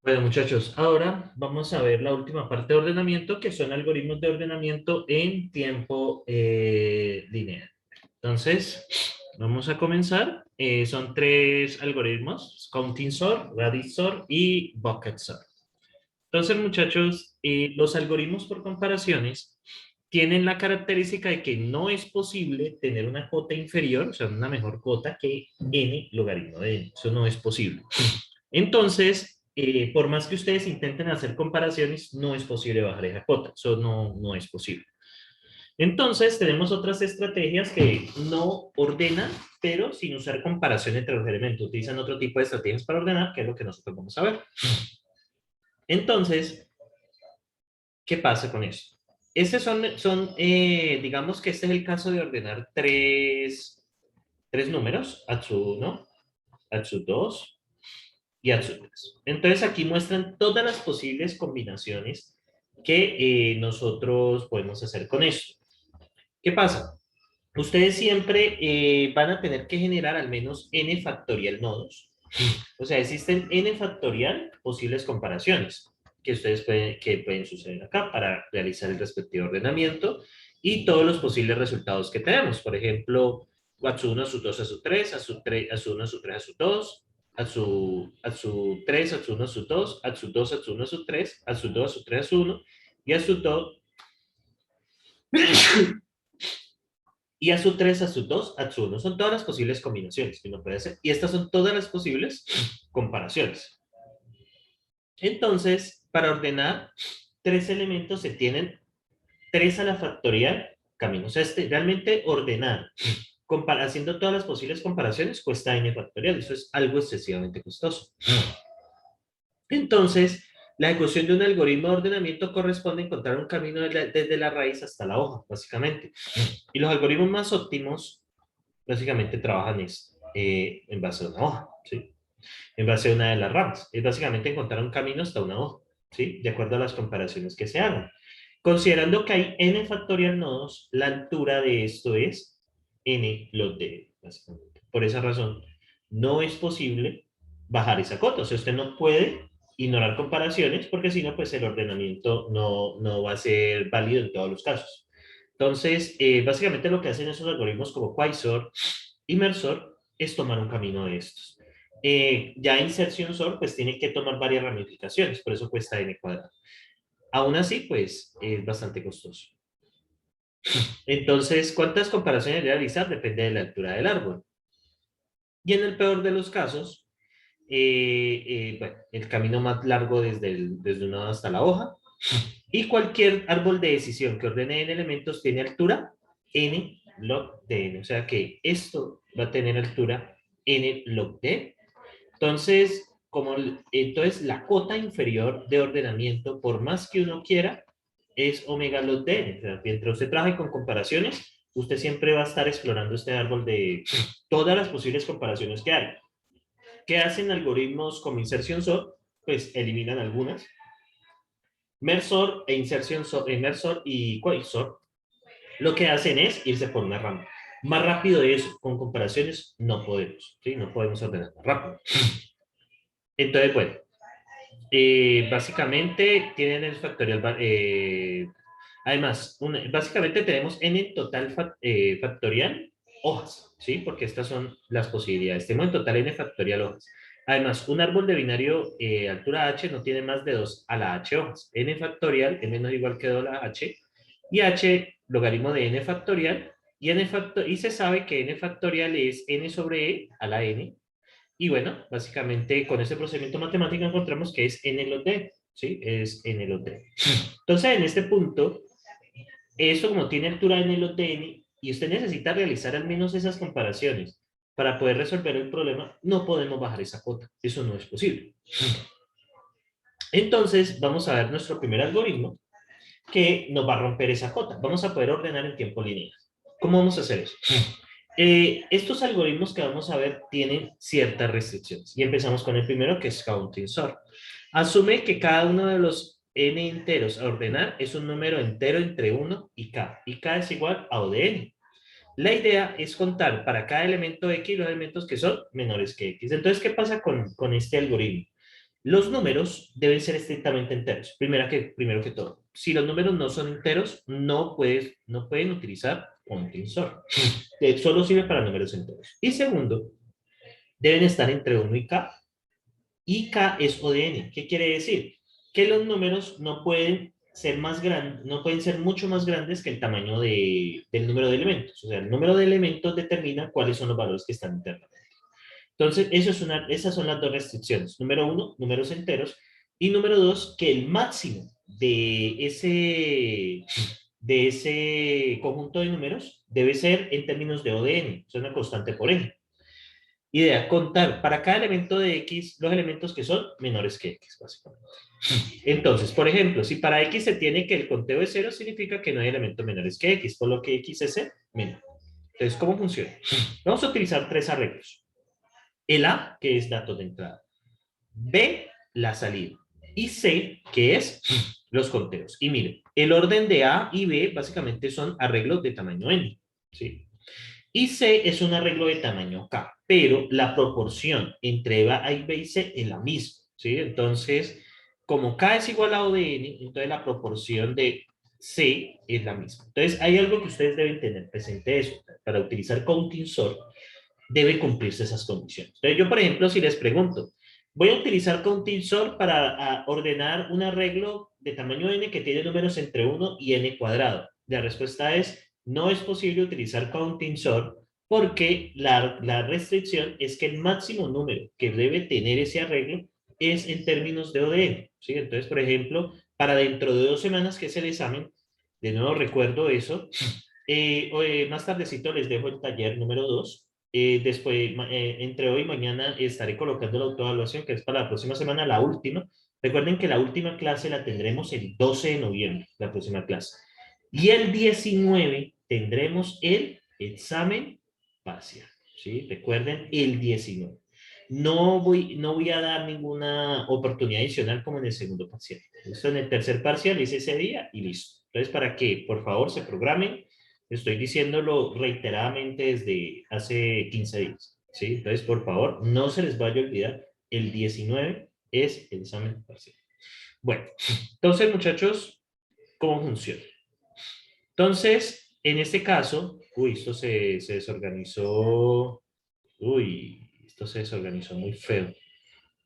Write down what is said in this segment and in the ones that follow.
Bueno, muchachos, ahora vamos a ver la última parte de ordenamiento, que son algoritmos de ordenamiento en tiempo lineal. Entonces, vamos a comenzar. Son tres algoritmos: Counting Sort, Radius Sort y Bucket Sort. Entonces, muchachos, los algoritmos por comparaciones tienen la característica de que no es posible tener una cuota inferior, o sea, una mejor cuota que n logaritmo de n. Eso no es posible. Entonces, por más que ustedes intenten hacer comparaciones, no es posible bajar esa cuota. Eso no es posible. Entonces, tenemos otras estrategias que no ordenan, pero sin usar comparación entre los elementos. Utilizan otro tipo de estrategias para ordenar, que es lo que nosotros vamos a ver. Entonces, ¿qué pasa con eso? Digamos que este es el caso de ordenar tres números, ATSU 1, ATSU 2 y ATSU 3. Entonces aquí muestran todas las posibles combinaciones que nosotros podemos hacer con eso. ¿Qué pasa? Ustedes siempre van a tener que generar al menos n factorial nodos. O sea, existen n factorial posibles comparaciones que pueden suceder acá para realizar el respectivo ordenamiento y todos los posibles resultados que tenemos. Por ejemplo, ATSU 1, ATSU 2, ATSU 3, ATSU 1, ATSU 3, ATSU 2, ATSU 3, ATSU 1, ATSU 2, ATSU 2, ATSU 1, ATSU 3, ATSU 2, ATSU 3, ATSU 1 y ATSU 2 y ASU 3, ASU 2, ASU 1. Son todas las posibles combinaciones que uno puede hacer. Y estas son todas las posibles comparaciones. Entonces, para ordenar tres elementos se tienen 3 a la factorial caminos. Realmente ordenar, haciendo todas las posibles comparaciones, cuesta n factorial. Eso es algo excesivamente costoso. Entonces, la ejecución de un algoritmo de ordenamiento corresponde a encontrar un camino desde la raíz hasta la hoja, básicamente. Y los algoritmos más óptimos básicamente trabajan en base a una hoja, ¿sí? En base a una de las ramas. Es básicamente encontrar un camino hasta una hoja, ¿sí? De acuerdo a las comparaciones que se hagan. Considerando que hay n factorial nodos, la altura de esto es n log de n, básicamente. Por esa razón, no es posible bajar esa cota. O sea, usted no puede ignorar comparaciones porque si no, pues el ordenamiento no va a ser válido en todos los casos. Entonces, básicamente lo que hacen esos algoritmos como Quasar, Immersor, es tomar un camino de estos. Ya inserción sort, pues tiene que tomar varias ramificaciones, por eso cuesta n cuadrado. Aún así, pues es bastante costoso. Entonces, ¿cuántas comparaciones realizar? Depende de la altura del árbol. Y en el peor de los casos, bueno, el camino más largo desde un nodo hasta la hoja. Y cualquier árbol de decisión que ordene en elementos tiene altura n log de n. O sea que esto va a tener altura n log de. Entonces, entonces la cota inferior de ordenamiento, por más que uno quiera, es omega log de n. O sea, mientras usted trabaje con comparaciones, usted siempre va a estar explorando este árbol de todas las posibles comparaciones que hay. ¿Qué hacen algoritmos como inserción sort? Pues eliminan algunas. Mersor e inserción sort, Mersor y Quasar, lo que hacen es irse por una rama. Más rápido de eso, con comparaciones, no podemos, ¿sí? No podemos ordenar más rápido. Entonces, bueno, básicamente tienen el factorial, además, básicamente tenemos n total factorial hojas, ¿sí? Porque estas son las posibilidades. Tenemos en total n factorial hojas. Además, un árbol de binario altura h no tiene más de 2 a la h hojas. N factorial es menos o igual que 2 a la h. Y h logaritmo de n factorial. Y se sabe que n factorial es n sobre e a la n. Y bueno, básicamente con ese procedimiento matemático encontramos que es n log d, ¿sí? Es n log d. Entonces, en este punto, eso como tiene altura n log de n, y usted necesita realizar al menos esas comparaciones para poder resolver el problema, no podemos bajar esa cota. Eso no es posible. Entonces, vamos a ver nuestro primer algoritmo que nos va a romper esa cota. Vamos a poder ordenar en tiempo lineal. ¿Cómo vamos a hacer eso? Estos algoritmos que vamos a ver tienen ciertas restricciones. Y empezamos con el primero, que es Counting Sort. Asume que cada uno de los n enteros a ordenar es un número entero entre 1 y k. Y k es igual a O de n. La idea es contar para cada elemento x los elementos que son menores que x. Entonces, ¿qué pasa con este algoritmo? Los números deben ser estrictamente enteros. Primero que todo, si los números no son enteros, no pueden utilizar un tensor. Solo sirve para números enteros. Y segundo, deben estar entre 1 y K es O de N. ¿Qué quiere decir? Que los números no pueden ser más grandes, no pueden ser mucho más grandes que el tamaño del número de elementos. O sea, el número de elementos determina cuáles son los valores que están internamente. Entonces, esas son las dos restricciones. Número uno, números enteros. Y número dos, que el máximo de ese conjunto de números debe ser en términos de O de N. Es una constante por N. Idea, contar para cada elemento de X los elementos que son menores que X, básicamente. Entonces, por ejemplo, si para X se tiene que el conteo es 0, significa que no hay elementos menores que X, por lo que X es menor. Entonces, ¿cómo funciona? Vamos a utilizar tres arreglos. El A, que es datos de entrada. B, la salida. Y C, que es los conteos. Y miren, el orden de A y B básicamente son arreglos de tamaño N. ¿Sí? Y C es un arreglo de tamaño K, pero la proporción entre A y B y C es la misma, ¿sí? Entonces, como K es igual a O de N, entonces la proporción de C es la misma. Entonces, hay algo que ustedes deben tener presente eso. Para utilizar counting sort, debe cumplirse esas condiciones. Entonces, yo, por ejemplo, si les pregunto, voy a utilizar counting sort para ordenar un arreglo de tamaño n que tiene números entre 1 y n cuadrado. La respuesta es, no es posible utilizar counting sort porque la restricción es que el máximo número que debe tener ese arreglo es en términos de ODN. ¿Sí? Entonces, por ejemplo, para dentro de 2 semanas, que es el examen, de nuevo recuerdo eso, más tardecito les dejo el taller número 2. Después, entre hoy y mañana estaré colocando la autoevaluación, que es para la próxima semana, la última. Recuerden que la última clase la tendremos el 12 de noviembre, la próxima clase. Y el 19 tendremos el examen parcial. ¿Sí? Recuerden, el 19. No voy a dar ninguna oportunidad adicional como en el segundo parcial. Esto en el tercer parcial es ese día y listo. Entonces, para que por favor se programen, estoy diciéndolo reiteradamente desde hace 15 días. ¿Sí? Entonces, por favor, no se les vaya a olvidar, el 19 es el examen parcial. Bueno, entonces, muchachos, ¿cómo funciona? Entonces, en este caso, uy, esto se desorganizó, uy, esto se desorganizó muy feo.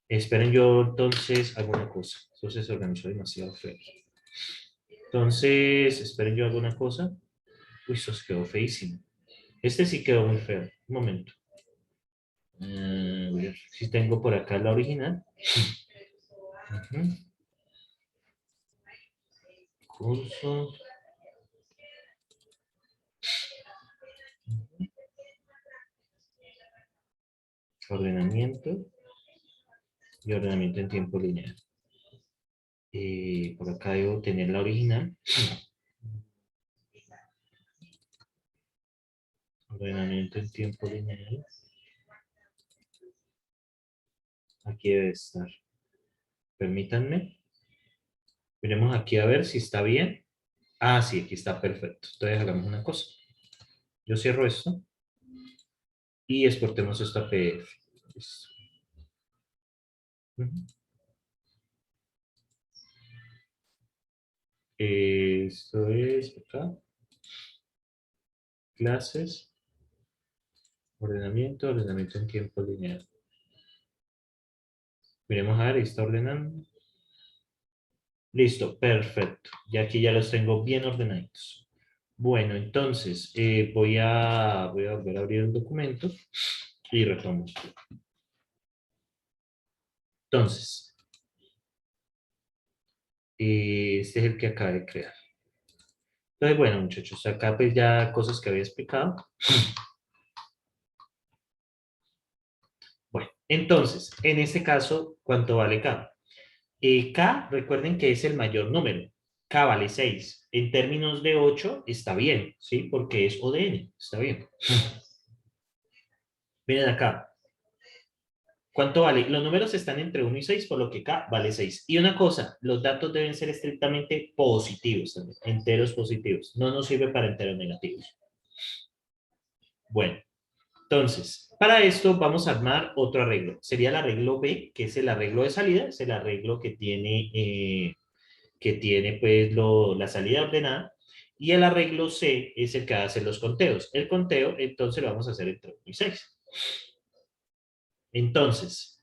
Esperen, yo entonces hago una cosa. Esto se desorganizó demasiado feo. Entonces, esperen, yo hago una cosa. Uy, esto se quedó feísimo. Este sí quedó muy feo. Un momento. Voy a ver si tengo por acá la original. Curso. Ordenamiento. Y ordenamiento en tiempo lineal. Por acá debo tener la original. Ordenamiento en tiempo lineal. Aquí debe estar. Permítanme. Miremos aquí a ver si está bien. Ah, sí, aquí está perfecto. Entonces hagamos una cosa. Yo cierro esto y exportemos esto a PDF. Listo. Esto es acá. Clases. Ordenamiento en tiempo lineal. Miremos a ver, ahí está ordenando. Listo, perfecto. Y aquí ya los tengo bien ordenaditos. Bueno, entonces voy a volver a abrir el documento y retomo. Entonces, este es el que acabé de crear. Entonces, bueno, muchachos, acá pues ya cosas que había explicado. Bueno, entonces, en este caso, ¿cuánto vale K? K, recuerden que es el mayor número. K vale 6. En términos de 8, está bien, ¿sí? Porque es O de N, está bien. Miren acá. ¿Cuánto vale? Los números están entre 1 y 6, por lo que K vale 6. Y una cosa, los datos deben ser estrictamente positivos también, enteros positivos. No nos sirve para enteros negativos. Bueno, Entonces, para esto vamos a armar otro arreglo. Sería el arreglo B, que es el arreglo de salida, es el arreglo que tiene pues la salida ordenada. Y el arreglo C es el que va a hacer los conteos. El conteo, entonces, lo vamos a hacer entre 1 y 6. Entonces,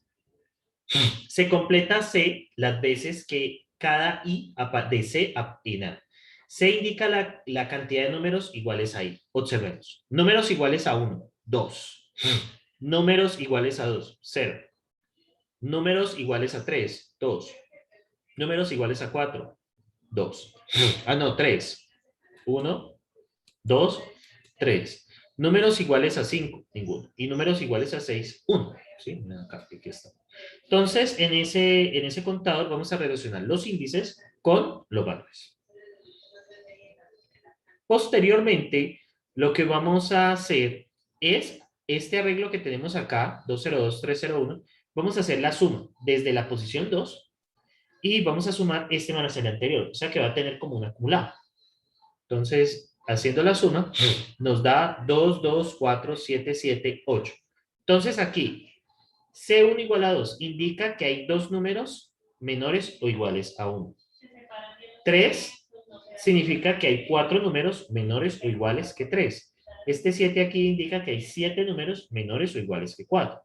se completa C las veces que cada I de C a I nada. C indica la cantidad de números iguales a I. Observemos. Números iguales a 1, 2. Números iguales a 2, 0. Números iguales a 3, 2. Números iguales a 4, 2. Ah, no, 3. 1, 2, 3. Números iguales a 5, ninguno. Y números iguales a 6, 1. ¿Sí? Acá, aquí está. Entonces, en ese contador vamos a relacionar los índices con los valores. Posteriormente, lo que vamos a hacer es este arreglo que tenemos acá, 202, 301, vamos a hacer la suma desde la posición 2 y vamos a sumar este más el anterior, o sea que va a tener como un acumulado. Entonces, haciendo la suma, nos da 2, 2, 4, 7, 7, 8. Entonces aquí, C1 igual a 2 indica que hay dos números menores o iguales a 1. 3 significa que hay 4 números menores o iguales que 3. Este 7 aquí indica que hay 7 números menores o iguales que 4.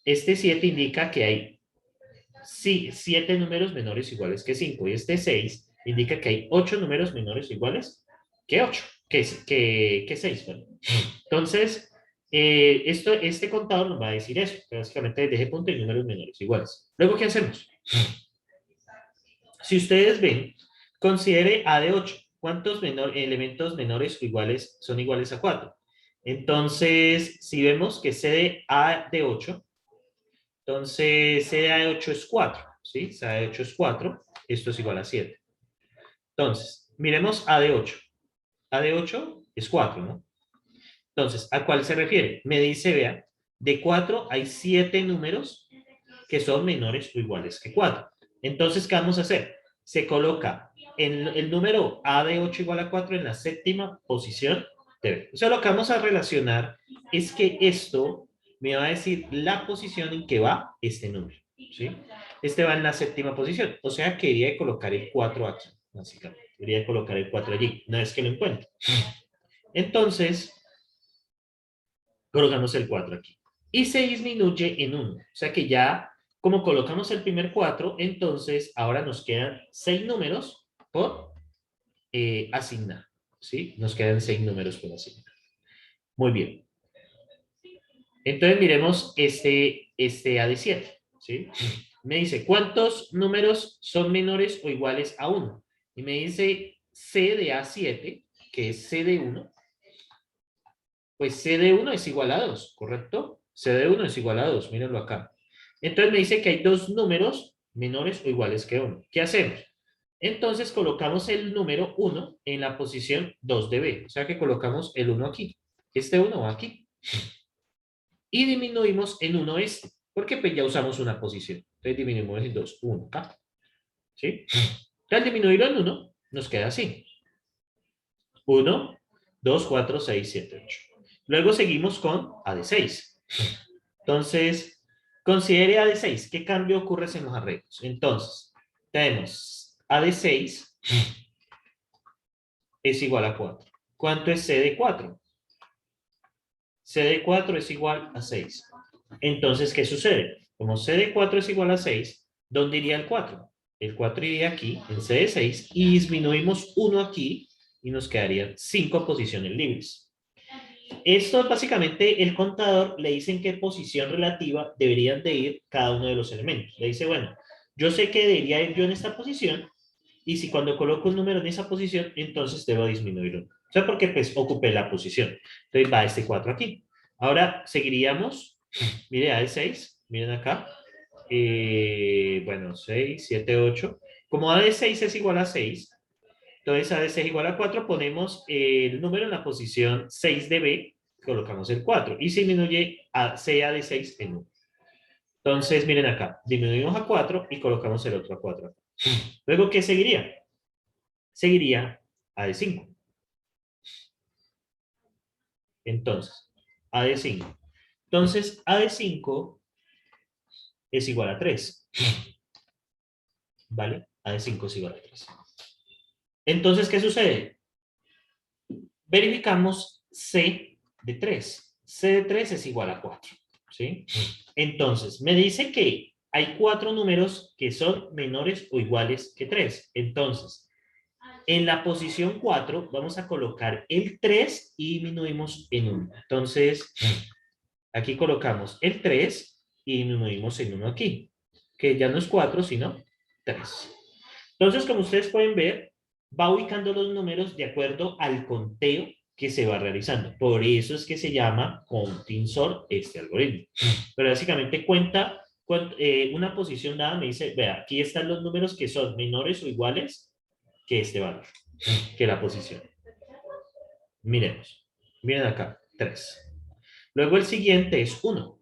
Este 7 indica que hay 7 números menores o iguales que 5. Y este 6 indica que hay 8 números menores o iguales que 8, que 6. Bueno. Entonces, este contador nos va a decir eso. Básicamente desde ese punto hay números menores o iguales. Luego, ¿qué hacemos? Si ustedes ven, considere A de 8. ¿Cuántos elementos menores o iguales son iguales a 4? Entonces, si vemos que C de A de 8, entonces C de A de 8 es 4, ¿sí? C de A de 8 es 4, esto es igual a 7. Entonces, miremos A de 8. A de 8 es 4, ¿no? Entonces, ¿a cuál se refiere? Me dice, vea, de 4 hay 7 números que son menores o iguales que 4. Entonces, ¿qué vamos a hacer? Se coloca el número A de 8 igual a 4 en la séptima posición de B. O sea, lo que vamos a relacionar es que esto me va a decir la posición en que va este número, ¿sí? Este va en la séptima posición, o sea, que debería de colocar el 4 aquí, básicamente. Debería de colocar el 4 allí, no es que lo encuentre. Entonces, colocamos el 4 aquí. Y se disminuye en 1. O sea que ya, como colocamos el primer 4, entonces ahora nos quedan 6 números por asignar. ¿Sí? Nos quedan 6 números por asignar. Muy bien. Entonces miremos este A de 7. ¿Sí? Me dice, ¿cuántos números son menores o iguales a 1? Y me dice C de A7, que es C de 1. Pues C de 1 es igual a 2, ¿correcto? C de 1 es igual a 2, mírenlo acá. Entonces me dice que hay dos números menores o iguales que 1. ¿Qué hacemos? Entonces colocamos el número 1 en la posición 2 de B. O sea que colocamos el 1 aquí. Este 1 va aquí. Y disminuimos en 1 este. Porque pues ya usamos una posición. Entonces disminuimos en 2. 1 acá. ¿Sí? Al disminuirlo en 1, nos queda así. 1, 2, 4, 6, 7, 8. Luego seguimos con A de 6. Entonces, considere A de 6. ¿Qué cambio ocurre en los arreglos? Entonces, tenemos A de 6 es igual a 4. ¿Cuánto es C de 4? C de 4 es igual a 6. Entonces, ¿qué sucede? Como C de 4 es igual a 6, ¿dónde iría el 4? El 4 iría aquí, en C de 6, y disminuimos 1 aquí, y nos quedarían 5 posiciones libres. Esto es básicamente el contador le dice en qué posición relativa deberían de ir cada uno de los elementos. Le dice, bueno, yo sé que debería ir yo en esta posición y si cuando coloco un número en esa posición, entonces debo disminuirlo. O sea, porque pues ocupé la posición. Entonces va este 4 aquí. Ahora seguiríamos, mire, A de 6, miren acá. Bueno, 6, 7, 8. Como A de 6 es igual a 6, entonces A de 6 igual a 4, ponemos el número en la posición 6 de B, colocamos el 4 y se disminuye a CA de 6 en 1. Entonces, miren acá, disminuimos a 4 y colocamos el otro a 4. Luego, ¿qué seguiría? Seguiría A de 5. Entonces, A de 5. Entonces, A de 5 es igual a 3. ¿Vale? A de 5 es igual a 3. Entonces, ¿qué sucede? Verificamos C de 3. C de 3 es igual a 4. ¿Sí? Entonces, me dice que hay 4 números que son menores o iguales que 3. Entonces, en la posición 4 vamos a colocar el 3 y disminuimos en 1. Entonces, aquí colocamos el 3 y disminuimos en 1 aquí, que ya no es 4, sino 3. Entonces, como ustedes pueden ver, va ubicando los números de acuerdo al conteo que se va realizando. Por eso es que se llama counting sort este algoritmo. Pero básicamente cuenta una posición dada, me dice, vea, aquí están los números que son menores o iguales que este valor, que la posición. Miremos. Miren acá, 3. Luego el siguiente es 1.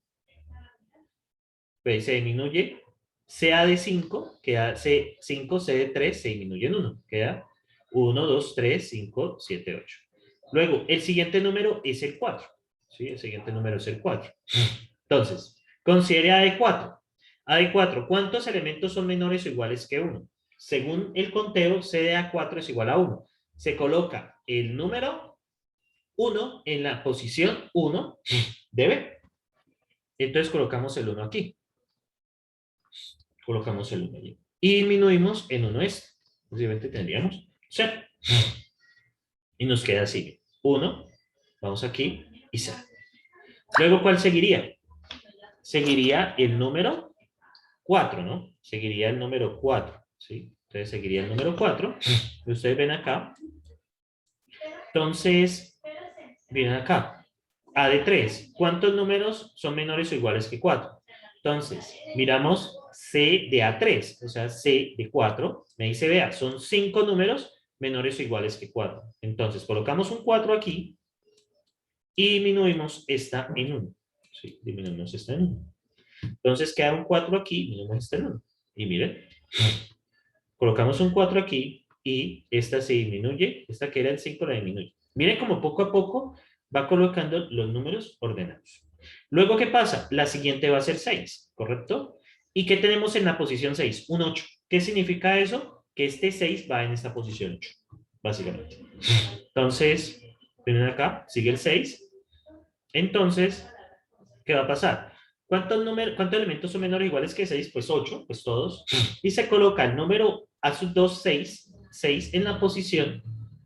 Se disminuye. CA de 5, queda C5, C de 3, se disminuye en 1. Queda 1, 2, 3, 5, 7, 8. Luego, el siguiente número es el 4. ¿Sí? El siguiente número es el 4. Entonces, considere A de 4. A de 4, ¿cuántos elementos son menores o iguales que 1? Según el conteo, C de A4 es igual a 1. Se coloca el número 1 en la posición 1 de B. Entonces colocamos el 1 aquí. Colocamos el 1 allí. Y disminuimos en 1 este. Posiblemente tendríamos 0. Y nos queda así. 1, vamos aquí y 0. Luego, ¿cuál seguiría? Seguiría el número 4, ¿no? Seguiría el número 4, ¿sí? Entonces seguiría el número 4. Ustedes ven acá. Entonces, miren acá. A de 3. ¿Cuántos números son menores o iguales que 4? Entonces, miramos C de A3, o sea, C de 4. Me dice, vea, son 5 números menores o iguales que 4. Entonces, colocamos un 4 aquí y disminuimos esta en 1. Sí, disminuimos esta en 1. Entonces, queda un 4 aquí, disminuimos esta en 1. Y miren, colocamos un 4 aquí y esta se disminuye, esta que era el 5 la disminuye. Miren como poco a poco va colocando los números ordenados. Luego, ¿qué pasa? La siguiente va a ser 6, ¿correcto? ¿Y qué tenemos en la posición 6? Un 8. ¿Qué significa eso? Que este 6 va en esta posición 8, básicamente. Entonces, miren acá, sigue el 6. Entonces, ¿qué va a pasar? ¿Cuántos elementos son menores o iguales que 6? Pues 8, pues todos. Y se coloca el número A2, 6 en la posición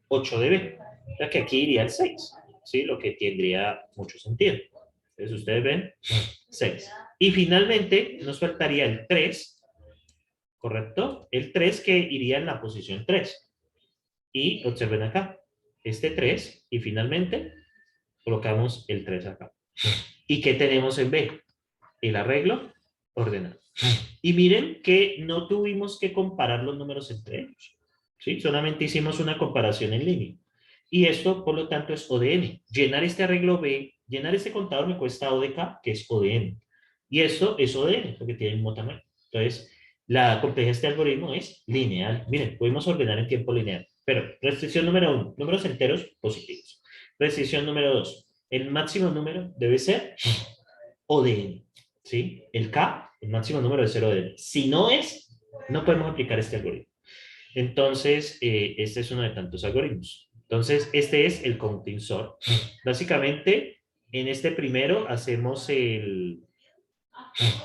8 de B. O sea que aquí iría el 6, ¿sí? Lo que tendría mucho sentido. Entonces ustedes ven 6. Y finalmente nos faltaría el 3, ¿correcto? El 3 que iría en la posición 3. Y observen acá, este 3 y finalmente colocamos el 3 acá. ¿Y qué tenemos en B? El arreglo ordenado. Y miren que no tuvimos que comparar los números entre ellos. ¿Sí? Solamente hicimos una comparación en línea. Y esto, por lo tanto, es O de N. Llenar este arreglo B, llenar este contador me cuesta O de K, que es O de N. Y esto es O de N, porque tiene el mismo tamaño. Entonces, la complejidad de este algoritmo es lineal. Miren, podemos ordenar en tiempo lineal. Pero, restricción número 1, números enteros positivos. Restricción número 2, el máximo número debe ser O de N. ¿Sí? El K, el máximo número de 0 de N. Si no es, no podemos aplicar este algoritmo. Entonces, este es uno de tantos algoritmos. Entonces, este es el counting sort. Básicamente, en este primero hacemos el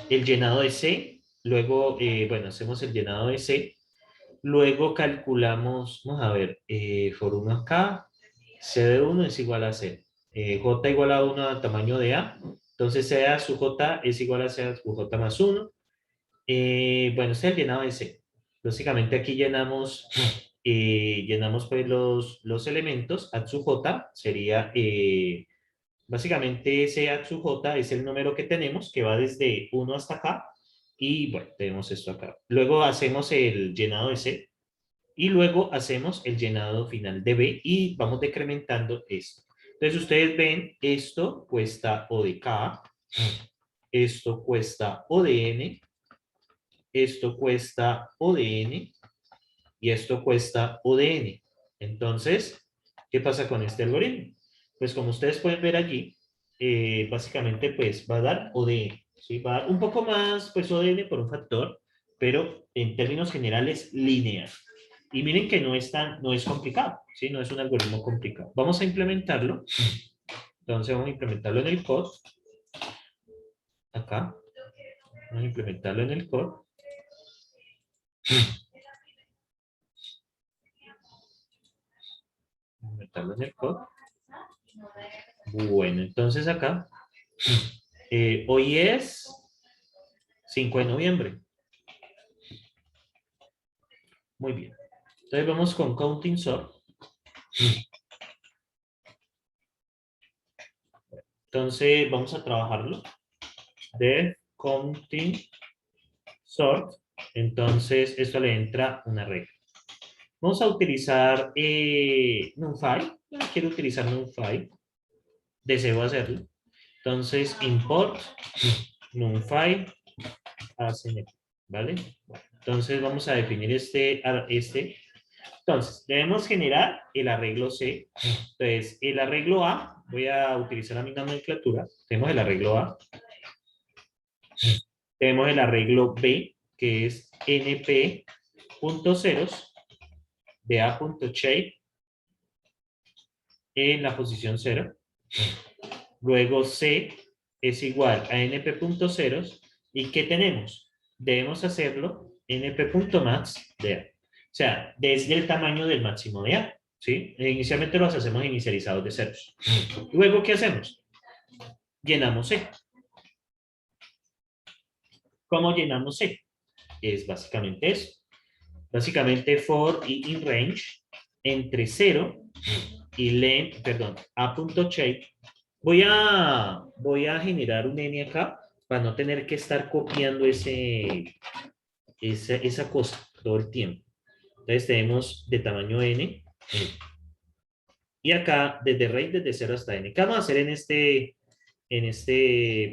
llenado de C, luego, bueno, hacemos el llenado de C, luego calculamos, vamos a ver, for 1 acá, C de 1 es igual a C, J igual a 1 a tamaño de A, entonces C a su J es igual a C a su J más 1, bueno, este es el llenado de C. Básicamente aquí llenamos pues los elementos, A sub J sería, básicamente ese A sub J es el número que tenemos, que va desde 1 hasta acá, y bueno, tenemos esto acá. Luego hacemos el llenado de C, y luego hacemos el llenado final de B, y vamos decrementando esto. Entonces ustedes ven, esto cuesta O de K, esto cuesta O de N, esto cuesta O de N, y esto cuesta O de N. Entonces, ¿qué pasa con este algoritmo? Pues como ustedes pueden ver allí, básicamente pues va a dar ODN, ¿sí? Va a dar un poco más pues ODN por un factor, pero en términos generales lineal. Y miren que no es complicado, ¿sí? No es un algoritmo complicado. Vamos a implementarlo. Entonces vamos a implementarlo en el code. Acá. Vamos a implementarlo en el code. Implementarlo en el code. Bueno, entonces acá. Hoy es 5 de noviembre. Muy bien. Entonces vamos con counting sort. Entonces vamos a trabajarlo. De counting sort. Entonces esto le entra una regla. Vamos a utilizar NumPy. Quiero utilizar NumPy. Deseo hacerlo. Entonces import NumPy a CNP. ¿Vale? Entonces vamos a definir este. Entonces, debemos generar el arreglo C. Entonces, el arreglo A, voy a utilizar la misma nomenclatura. Tenemos el arreglo A. Tenemos el arreglo B, que es np.ceros de a.shape en la posición 0. Luego C es igual a np.ceros. ¿Y qué tenemos? Debemos hacerlo np.max de A. O sea, desde el tamaño del máximo de A. ¿Sí? Inicialmente los hacemos inicializados de ceros. Luego, ¿qué hacemos? Llenamos C. ¿Cómo llenamos C? Es básicamente eso. Básicamente for y in range entre 0 y len, perdón, a.shape. Voy a generar un n acá para no tener que estar copiando esa cosa todo el tiempo. Entonces tenemos de tamaño n y acá desde range desde 0 hasta n. ¿Qué vamos a hacer en este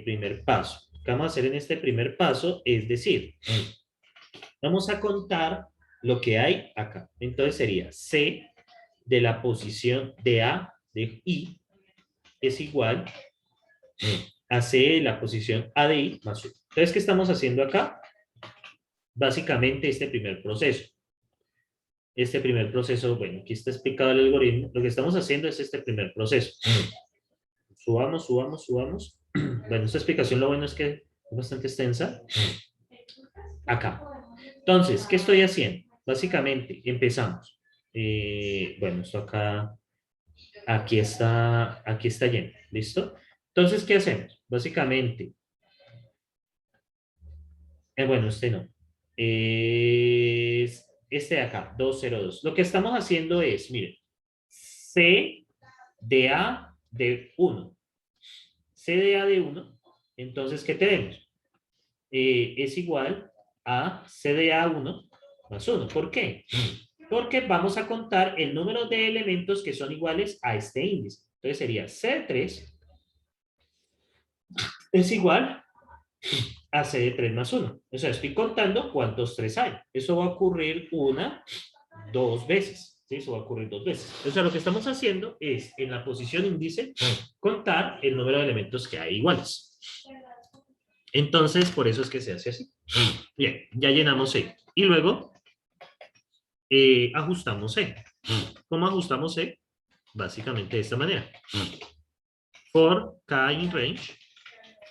primer paso? ¿Qué vamos a hacer en este primer paso? Es decir, vamos a contar lo que hay acá. Entonces sería C de la posición de A de I es igual a C de la posición A de I más 1. Entonces, ¿qué estamos haciendo acá? Básicamente este primer proceso. Este primer proceso, bueno, aquí está explicado el algoritmo. Lo que estamos haciendo es este primer proceso. Subamos, subamos, subamos. Bueno, esta explicación lo bueno es que es bastante extensa. Acá. Entonces, ¿qué estoy haciendo? Básicamente, empezamos. Bueno, esto acá, aquí está lleno. ¿Listo? Entonces, ¿qué hacemos? Básicamente, bueno, este no. Es este de acá, 202. Lo que estamos haciendo es, miren, C de A de 1. C de A de 1. Entonces, ¿qué tenemos? Es igual a C de A1 más 1. ¿Por qué? Porque vamos a contar el número de elementos que son iguales a este índice. Entonces sería C de 3 es igual a C de 3 más 1. O sea, estoy contando cuántos 3 hay. Eso va a ocurrir dos veces. ¿Sí? Eso va a ocurrir dos veces. O sea, lo que estamos haciendo es, en la posición índice, contar el número de elementos que hay iguales. Entonces, por eso es que se hace así. Bien, ya llenamos C. Y luego, ajustamos C. ¿Cómo ajustamos C? Básicamente de esta manera. For K in range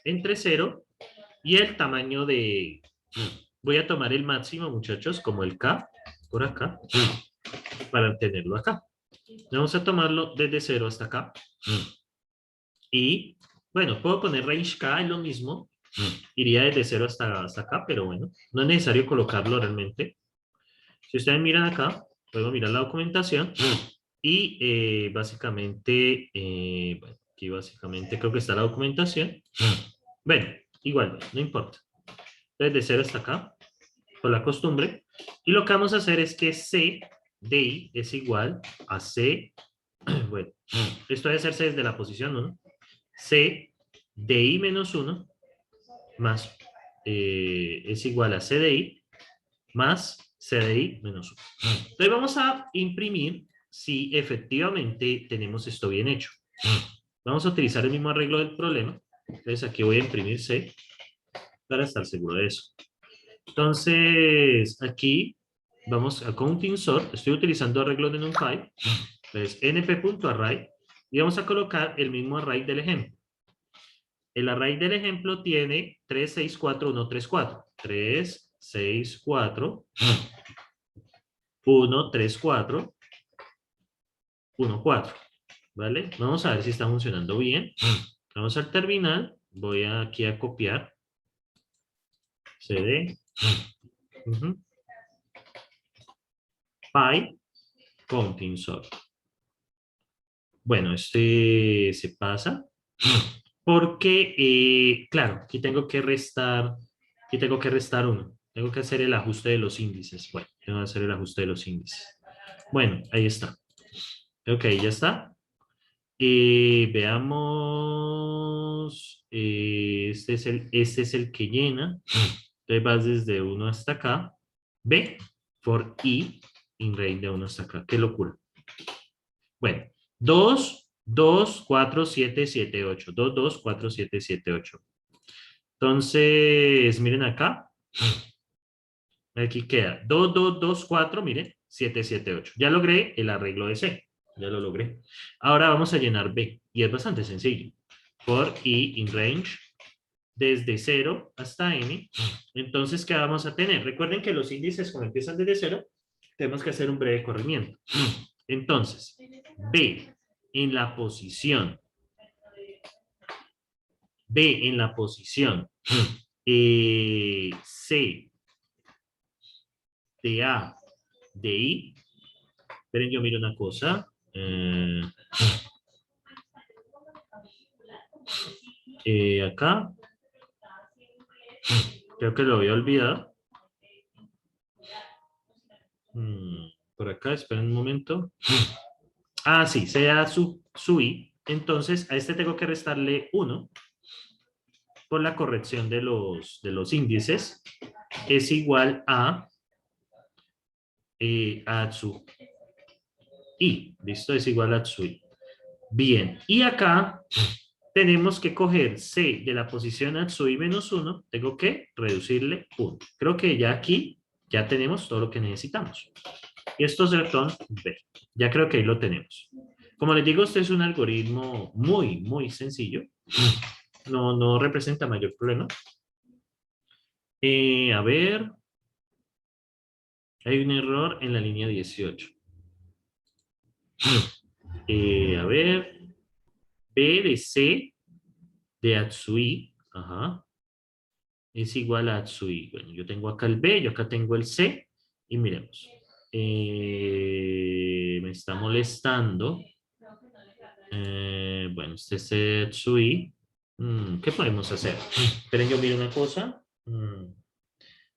entre 0 y el tamaño de... Voy a tomar el máximo, muchachos, como el K, por acá, para tenerlo acá. Vamos a tomarlo desde 0 hasta acá. Y, bueno, puedo poner range K, es lo mismo. Iría desde 0 hasta acá, pero bueno, no es necesario colocarlo realmente. Si ustedes miran acá, puedo mirar la documentación y básicamente, bueno, aquí básicamente creo que está la documentación. Bueno, igual, no importa. Desde 0 hasta acá, por la costumbre. Y lo que vamos a hacer es que C de I es igual a C, bueno, esto debe hacerse desde la posición 1, C de I menos 1 más, es igual a C de I más C de I menos 1. Entonces vamos a imprimir si efectivamente tenemos esto bien hecho. Vamos a utilizar el mismo arreglo del problema. Entonces aquí voy a imprimir C para estar seguro de eso. Entonces aquí vamos a counting sort. Estoy utilizando arreglo de NumPy. Entonces np.array y vamos a colocar el mismo array del ejemplo. El array del ejemplo tiene 3, 6, 4, 1, 3, 4. 3, 6, 4, 1, 3, 4, 1, 4. ¿Vale? Vamos a ver si está funcionando bien. Vamos al terminal. Voy aquí a copiar. CD. Py. Counting sort. Bueno, este se pasa. Porque, claro, aquí tengo que restar uno. Tengo que hacer el ajuste de los índices. Bueno, tengo que hacer el ajuste de los índices. Bueno, ahí está. Ok, ya está. Veamos. Este es el que llena. Entonces vas desde 1 hasta acá. B, for I, in range de 1 hasta acá. Qué locura. Bueno, 2, 2, 4, 7, 7, 8. 2, 2, 4, 7, 7, 8. Entonces, miren acá. Aquí queda 2, 2, 2, 4, miren, 7, 7, 8. Ya logré el arreglo de C. Ya lo logré. Ahora vamos a llenar B. Y es bastante sencillo. For I in range desde 0 hasta N. Entonces, ¿qué vamos a tener? Recuerden que los índices, como empiezan desde 0, tenemos que hacer un breve corrimiento. Entonces, B en la posición. B en la posición. C de A de I. Esperen, yo miro una cosa. Acá. Creo que lo había olvidado. Por acá, esperen un momento. Ah, sí, sea su I. Entonces, a este tengo que restarle 1 por la corrección de los índices. Es igual a su I. ¿Listo? Es igual a su I. Bien. Y acá tenemos que coger C de la posición Atsui menos 1. Tengo que reducirle 1. Creo que ya aquí ya tenemos todo lo que necesitamos. Y esto es el B. Ya creo que ahí lo tenemos. Como les digo, este es un algoritmo muy, muy sencillo. No representa mayor problema. A ver. Hay un error en la línea 18. A ver. B de C de Atsui. Ajá. Es igual a Atsui. Bueno, yo tengo acá el B, yo acá tengo el C. Y miremos. Me está molestando. Bueno, este es Atsui. ¿Qué podemos hacer? Esperen, yo miro una cosa.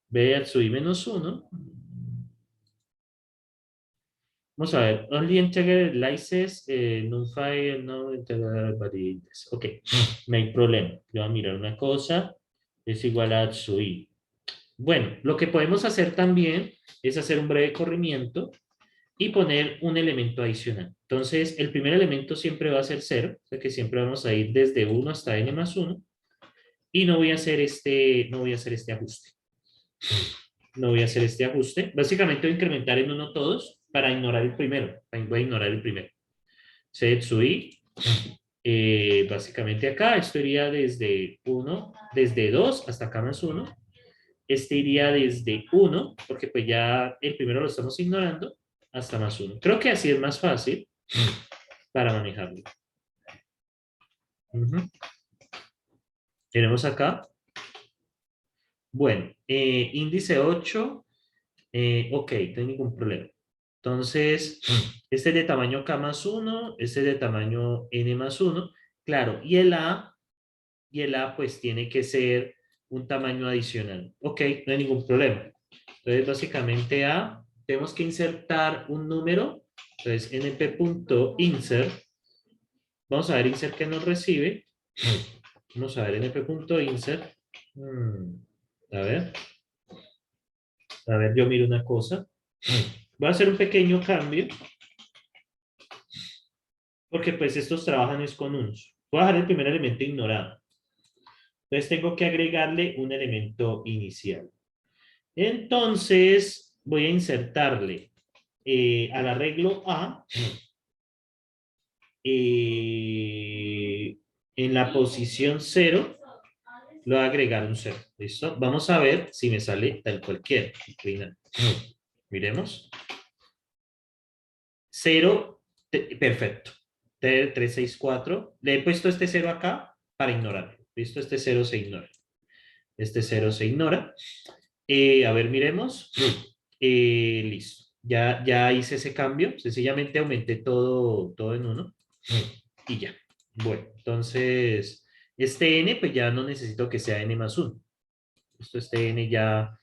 B Atsui menos 1. Vamos a ver. Only integer license, nullify, no integer variables. Ok, no hay problema. Yo voy a mirar una cosa. Es igual a Atsui. Bueno, lo que podemos hacer también es hacer un breve corrimiento y poner un elemento adicional. Entonces, el primer elemento siempre va a ser 0, o sea que siempre vamos a ir desde 1 hasta n más 1, y no voy a hacer este ajuste. No voy a hacer este ajuste. Básicamente voy a incrementar en 1 todos para ignorar el primero. Voy a ignorar el primero. Setsui, básicamente acá, esto iría desde 1, desde 2 hasta acá más 1. Este iría desde 1, porque pues ya el primero lo estamos ignorando, hasta más 1. Creo que así es más fácil para manejarlo. Tenemos acá. Bueno, índice 8. Ok, no hay ningún problema. Entonces, este es de tamaño K más 1, este es de tamaño N más 1. Claro, y el A pues tiene que ser un tamaño adicional. Ok, no hay ningún problema. Entonces, básicamente A, tenemos que insertar un número. Entonces, np.insert. Vamos a ver insert que nos recibe. Vamos a ver np.insert. A ver, yo miro una cosa. Voy a hacer un pequeño cambio. Porque pues estos trabajan es con unos. Voy a dejar el primer elemento ignorado. Entonces tengo que agregarle un elemento inicial. Entonces voy a insertarle al arreglo A en la posición 0, lo voy a agregar un 0. ¿Listo? Vamos a ver si me sale tal cualquiera. Miremos. 0, perfecto. 3, 6, 4. Le he puesto este 0 acá para ignorarlo. ¿Listo? Este 0 se ignora. Este 0 se ignora. A ver, miremos. Listo. Ya hice ese cambio. Sencillamente aumenté todo en 1. Y ya. Bueno, entonces, este n, pues ya no necesito que sea n más 1. Este n ya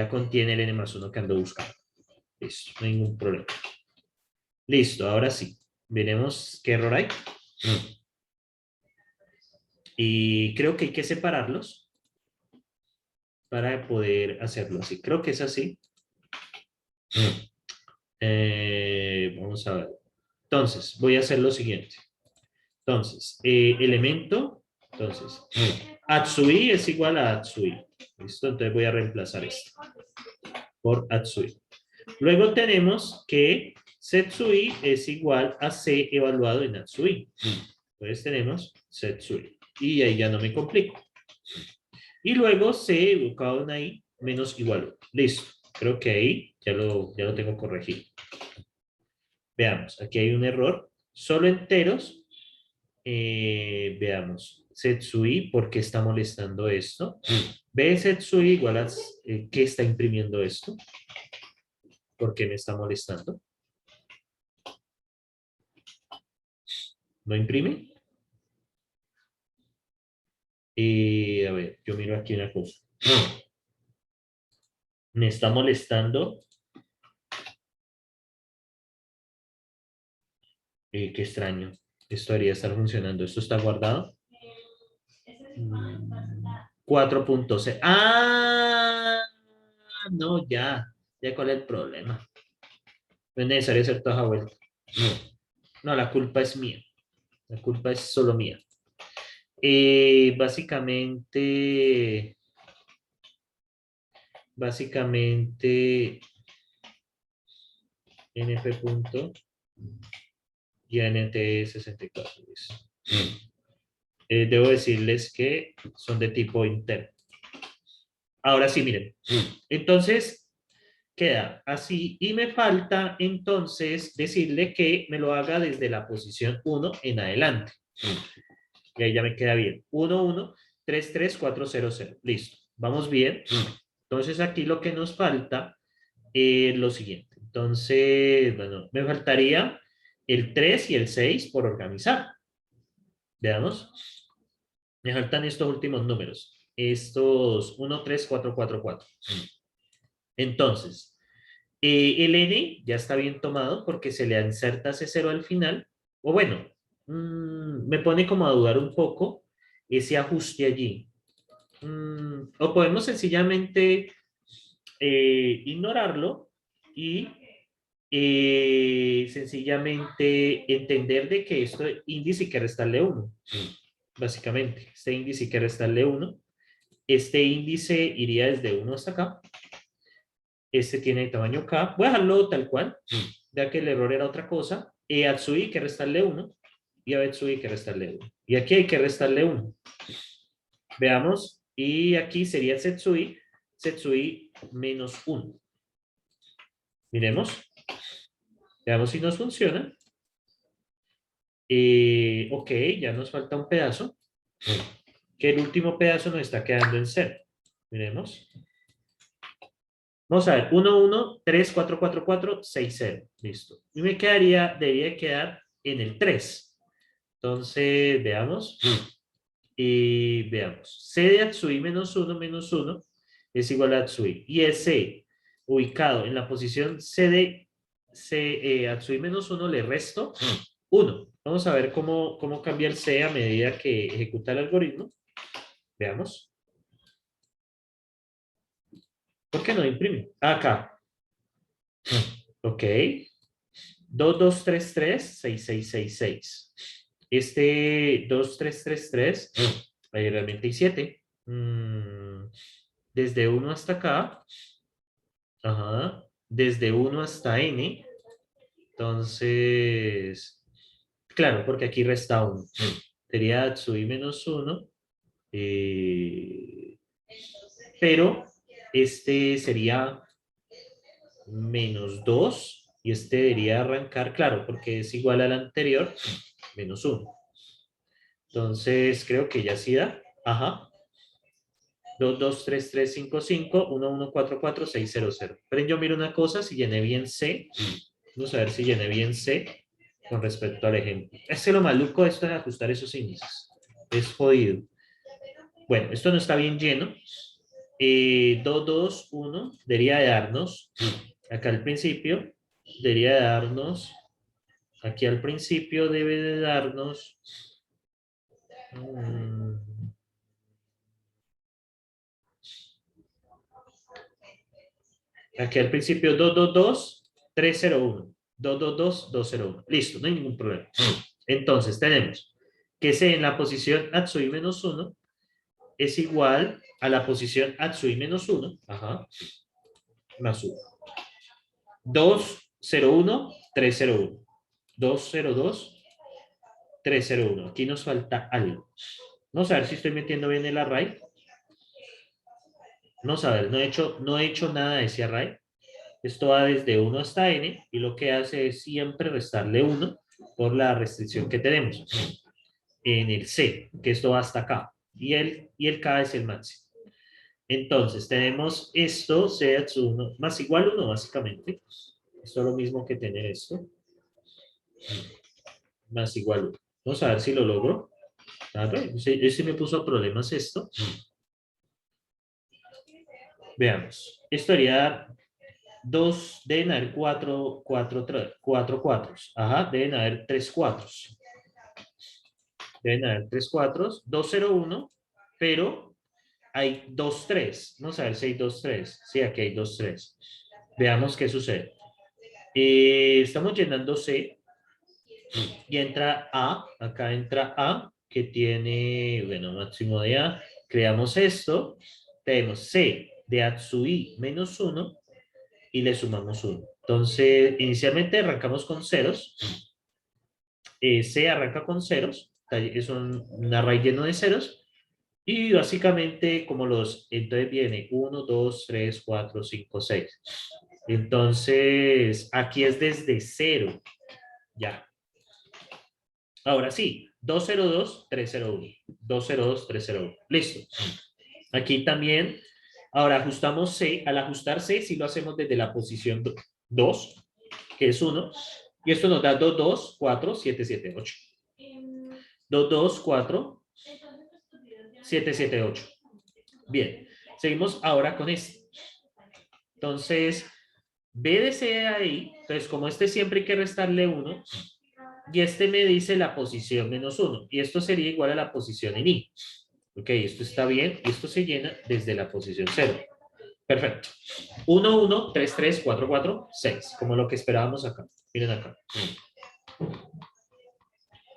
contiene el n más 1 que ando buscando. Listo, no hay ningún problema. Listo, ahora sí. Veremos qué error hay. Y creo que hay que separarlos para poder hacerlo así. Creo que es así. Vamos a ver. Entonces, voy a hacer lo siguiente. Entonces, elemento. Entonces, Atsui es igual a Atsui. ¿Listo? Entonces voy a reemplazar esto por Atsui. Luego tenemos que Setsui es igual a C evaluado en Atsui. Entonces tenemos Setsui. Y ahí ya no me complico. Y luego C educado en ahí menos igual. Listo. Creo que ahí ya lo tengo corregido. Veamos, aquí hay un error. Solo enteros. Veamos. Setsui, ¿por qué está molestando esto? B Setsui igual a ¿qué está imprimiendo esto? ¿Por qué me está molestando? ¿No imprime? A ver, yo miro aquí una cosa. Me está molestando. Qué extraño. Esto debería estar funcionando. ¿Esto está guardado? 4.0. ¡Ah! No, ya. Ya cuál es el problema. No es necesario hacer toda esa vuelta. No, la culpa es mía. La culpa es solo mía. Básicamente, np punto y nt64. Debo decirles que son de tipo interno. Ahora sí, miren. Entonces, queda así. Y me falta entonces decirle que me lo haga desde la posición 1 en adelante. Y ahí ya me queda bien. 1, 1, 3, 3, 4, 0, 0. Listo. Vamos bien. Entonces aquí lo que nos falta es lo siguiente. Entonces, bueno, me faltaría el 3 y el 6 por organizar. Veamos. Me faltan estos últimos números. Estos 1, 3, 4, 4, 4. Entonces, el n ya está bien tomado porque se le inserta ese 0 al final. O bueno, me pone como a dudar un poco ese ajuste allí. O podemos sencillamente ignorarlo y sencillamente entender de que esto índice hay que restarle 1. Básicamente, este índice hay que restarle 1. Este índice iría desde 1 hasta acá. Este tiene tamaño K. Voy a dejarlo tal cual, ya que el error era otra cosa. A Atsui hay que restarle 1 y a Betsui hay que restarle 1. Y aquí hay que restarle 1. Veamos. Y aquí sería Setsui. Setsui menos 1. Miremos. Veamos si nos funciona. Ok, ya nos falta un pedazo. Que el último pedazo nos está quedando en 0. Miremos. Vamos a ver, 1, 1, 3, 4, 4, 4, 6, 0. Listo. Y me debería quedar en el 3. Entonces, veamos. Y veamos. C de Atsui menos 1 es igual a Atsui. Y ese ubicado en la posición C de Atsui menos 1 le resto 1. Vamos a ver cómo cambia el C a medida que ejecuta el algoritmo. Veamos. ¿Por qué no imprime? Acá. Ok. 2, 2, 3, 3, 6, 6, 6, 6. Este 2, 3, 3, 3, ahí realmente hay 7. Desde 1 hasta acá, ajá, desde 1 hasta n, entonces, claro, porque aquí resta 1. Sería Atsui menos 1, pero este sería menos 2 y este debería arrancar, claro, porque es igual al anterior, menos 1. Entonces, creo que ya sí da. Ajá. 2, 2, 3, 3, 5, 5, 1, 1, 4, 4, 6, 0, 0. Pero yo miro una cosa, si llené bien C, vamos a ver si llené bien C con respecto al ejemplo. Es que lo maluco esto de ajustar esos índices. Es jodido. Bueno, esto no está bien lleno. 2, 2, 1 debería de darnos, acá al principio, debería de darnos, aquí al principio debe de darnos, aquí al principio 2, 2, 2, 3, 0, 1. 2, 2, 2, 2, 0, 1. Listo, no hay ningún problema. Entonces tenemos que C en la posición Atsui menos 1 es igual a la posición Atsui menos 1, ajá, más 1. 2, 0, 1, 3, 0, 1. 2, 0, 2, 3, 0, 1. Aquí nos falta algo. Vamos a ver si estoy metiendo bien el array. Vamos a ver, no he hecho nada de ese array. Esto va desde 1 hasta n y lo que hace es siempre restarle 1 por la restricción que tenemos en el C, que esto va hasta acá. Y el K es el máximo. Entonces, tenemos esto, C es 1 más igual 1, básicamente. Esto es lo mismo que tener esto. Más igual 1. Vamos a ver si lo logro. A ver, ese me puso problemas esto. Veamos. Esto haría 2, deben haber 4 cuatros. Ajá, deben haber 3 cuatros. Deben haber 3 cuatros. 2, 0, 1, pero hay 2, 3. Vamos a ver si hay 2, 3. Sí, aquí hay 2, 3. Veamos qué sucede. Estamos llenando C y entra A. Acá entra A, que tiene, bueno, máximo de A. Creamos esto. Tenemos C de Atsui menos 1 y le sumamos 1. Entonces, inicialmente arrancamos con ceros. C arranca con ceros. Es un array lleno de ceros. Y básicamente, entonces viene 1, 2, 3, 4, 5, 6. Entonces, aquí es desde 0. Ya. Ahora sí, 202, 301. 202, 301. Listo. Aquí también, ahora ajustamos C. Al ajustar C, si lo hacemos desde la posición 2, que es 1. Y esto nos da 2, 2, 4, 7, 7, 8. 2, 2, 4, 7, 7, 8. Bien, seguimos ahora con este. Entonces, B de C ahí, entonces como este siempre hay que restarle 1, y este me dice la posición menos 1, y esto sería igual a la posición en I. Ok, esto está bien, y esto se llena desde la posición 0. Perfecto. 1, 1, 3, 3, 4, 4, 6, como lo que esperábamos acá. Miren acá.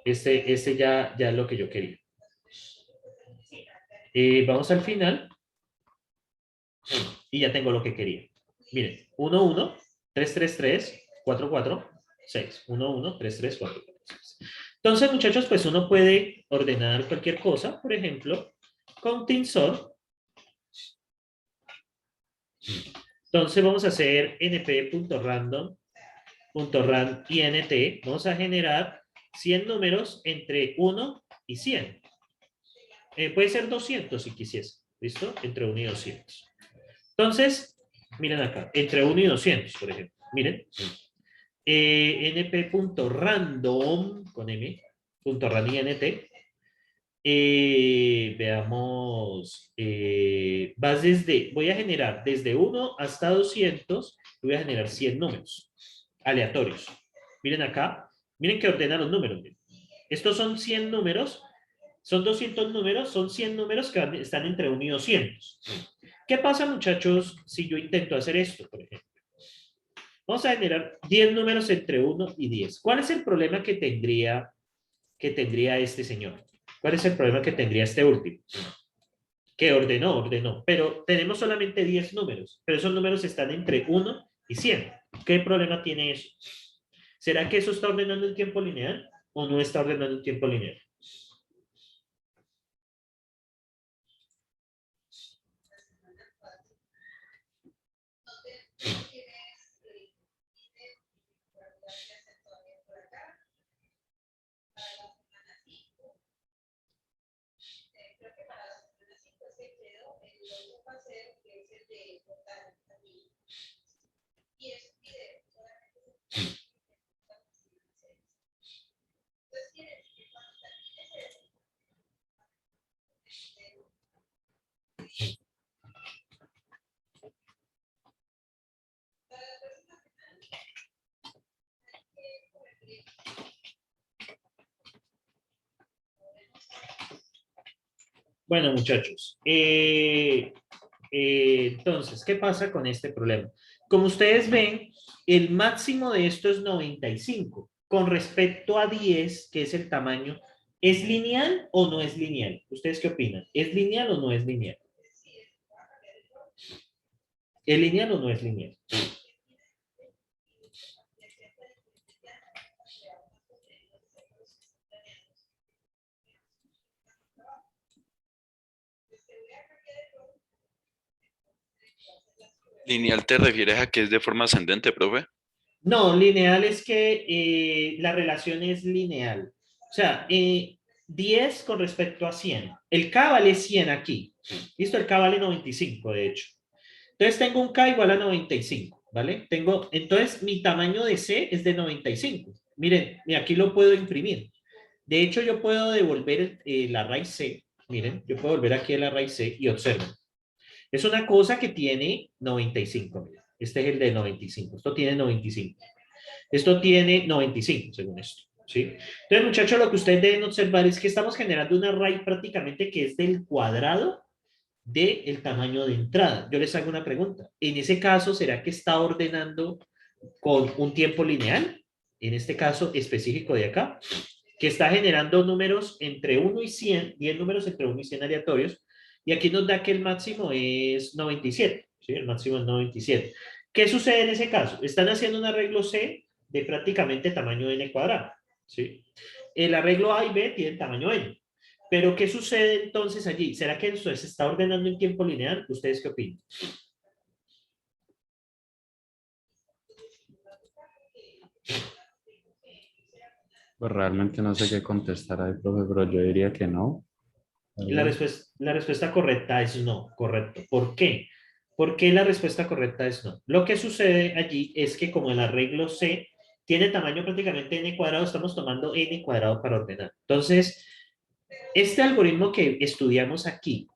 Este ya es lo que yo quería. Vamos al final. Y ya tengo lo que quería. Miren, 1, 1, 3, 3, 3, 4, 4, 6. 1, 1, 3, 3, 4, 4, 6. Entonces, muchachos, pues uno puede ordenar cualquier cosa. Por ejemplo, con Tinsor. Entonces, vamos a hacer np.random.rand.int. Vamos a generar 100 números entre 1 y 100. Puede ser 200 si quisiese. ¿Listo? Entre 1 y 200. Entonces, miren acá, entre 1 y 200, por ejemplo. Miren. np.random, con m, punto .randint. Veamos, voy a generar desde 1 hasta 200, voy a generar 100 números aleatorios. Miren acá, miren que ordena los números. Miren. Estos son 100 números, son 200 números, son 100 números que están entre 1 y 200. ¿Qué pasa, muchachos, si yo intento hacer esto, por ejemplo? Vamos a generar 10 números entre 1 y 10. ¿Cuál es el problema que tendría que tendría este señor? ¿Cuál es el problema que tendría este último? Que ordenó, pero tenemos solamente 10 números, pero esos números están entre 1 y 100. ¿Qué problema tiene eso? ¿Será que eso está ordenando en tiempo lineal o no está ordenando en tiempo lineal? Bueno, muchachos, entonces, ¿qué pasa con este problema? Como ustedes ven, el máximo de esto es 95. Con respecto a 10, que es el tamaño, ¿es lineal o no es lineal? ¿Ustedes qué opinan? ¿Es lineal o no es lineal? ¿Es lineal o no es lineal? Lineal te refieres a que es de forma ascendente, profe. No, lineal es que la relación es lineal. O sea, 10 con respecto a 100. El K vale 100 aquí. ¿Listo? El K vale 95, de hecho. Entonces tengo un K igual a 95, ¿vale? Entonces mi tamaño de C es de 95. Miren, y aquí lo puedo imprimir. De hecho, yo puedo devolver la raíz C. Miren, yo puedo volver aquí a la raíz C y observen. Es una cosa que tiene 95. Miren. Este es el de 95. Esto tiene 95. Esto tiene 95, según esto. ¿Sí? Entonces, muchachos, lo que ustedes deben observar es que estamos generando una raíz prácticamente que es del cuadrado del tamaño de entrada. Yo les hago una pregunta. En ese caso, ¿será que está ordenando con un tiempo lineal? En este caso específico de acá, que está generando números entre 1 y 100, 10 números entre 1 y 100 aleatorios, y aquí nos da que el máximo es 97, ¿sí? El máximo es 97. ¿Qué sucede en ese caso? Están haciendo un arreglo C de prácticamente tamaño n cuadrado, ¿sí? El arreglo A y B tienen tamaño n. Pero, ¿qué sucede entonces allí? ¿Será que esto se está ordenando en tiempo lineal? ¿Ustedes qué opinan? Pues realmente no sé qué contestar ahí, profe, pero yo diría que no. ¿Verdad? La respuesta correcta es no, correcto. ¿Por qué? ¿Por qué la respuesta correcta es no? Lo que sucede allí es que como el arreglo C tiene tamaño prácticamente n cuadrado, estamos tomando n cuadrado para ordenar. Entonces, este algoritmo que estudiamos aquí,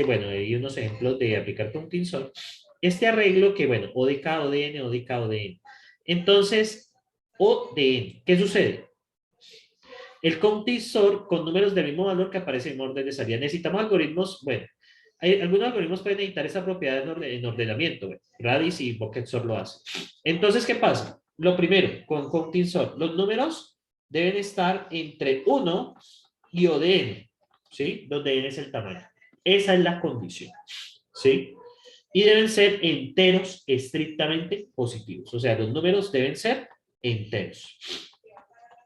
bueno, hay unos ejemplos de aplicar con tensor, este arreglo que, bueno, O de K, O de N, O de K, O de N. Entonces, O de N, ¿qué sucede? El countisor con números del mismo valor que aparece en orden de salida. Necesitamos algoritmos, bueno, algunos algoritmos pueden necesitar esa propiedad en ordenamiento. Bueno, Radix y Bucketsort lo hacen. Entonces, ¿qué pasa? Lo primero, con countisor, los números deben estar entre 1 y O de n, ¿sí? Donde n es el tamaño. Esa es la condición, ¿sí? Y deben ser enteros estrictamente positivos. O sea, los números deben ser enteros.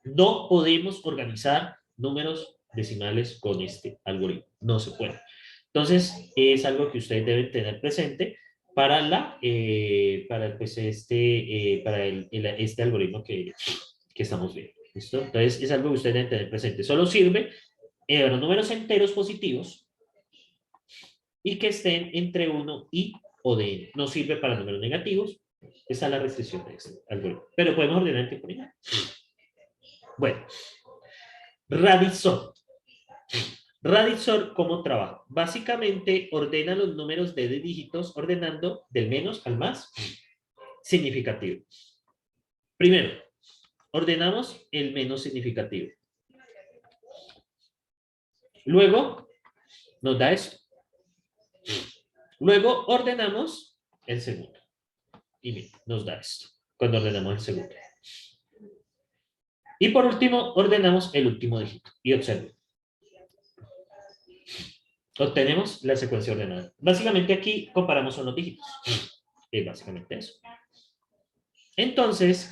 No podemos organizar números decimales con este algoritmo. No se puede. Entonces, es algo que ustedes deben tener presente para este algoritmo que estamos viendo. ¿Listo? Entonces, es algo que ustedes deben tener presente. Solo sirve los números enteros positivos y que estén entre 1 y o de n. No sirve para números negativos. Esa es la restricción de este algoritmo. Pero podemos ordenar en tiempo lineal. Bueno, Radixor. Radixor, ¿cómo trabaja? Básicamente ordena los números de dígitos ordenando del menos al más significativo. Primero, ordenamos el menos significativo. Luego, nos da eso. Luego, ordenamos el segundo. Y bien, nos da esto, cuando ordenamos el segundo. Y por último, ordenamos el último dígito. Y observen. Obtenemos la secuencia ordenada. Básicamente aquí comparamos unos dígitos. Es básicamente eso. Entonces,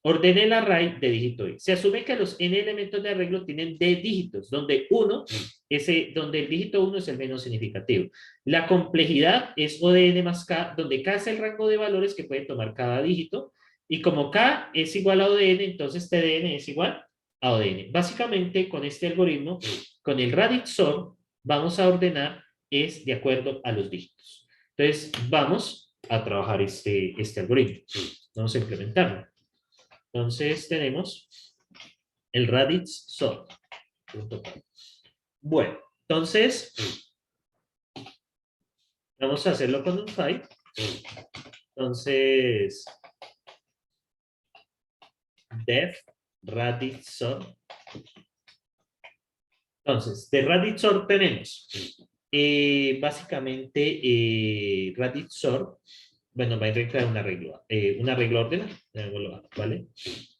ordene el array de dígito i. Se asume que los n elementos de arreglo tienen d dígitos, donde donde el dígito 1 es el menos significativo. La complejidad es O de n más k, donde k es el rango de valores que puede tomar cada dígito. Y como k es igual a O de n, entonces t de n es igual a O de n. Básicamente, con este algoritmo, con el RADIXOR, vamos a ordenar es de acuerdo a los dígitos. Entonces, vamos a trabajar este algoritmo. Vamos a implementarlo. Entonces, tenemos el RADIXOR. Bueno, entonces, vamos a hacerlo con un file. Entonces, def RADIXOR. Entonces, de RADIXOR tenemos básicamente RADIXOR, bueno, va a crear un arreglo ordenado, ¿vale?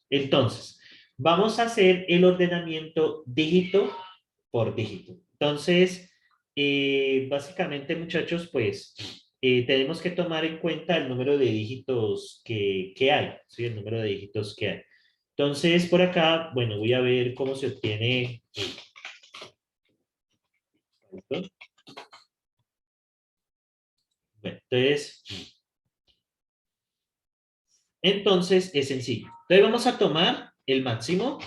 Entonces, vamos a hacer el ordenamiento dígito por dígito. Entonces, básicamente, muchachos, pues, tenemos que tomar en cuenta el número de dígitos que hay, ¿sí? El número de dígitos que hay. Entonces, por acá, bueno, voy a ver cómo se obtiene. Bueno, entonces es sencillo. Entonces vamos a tomar el máximo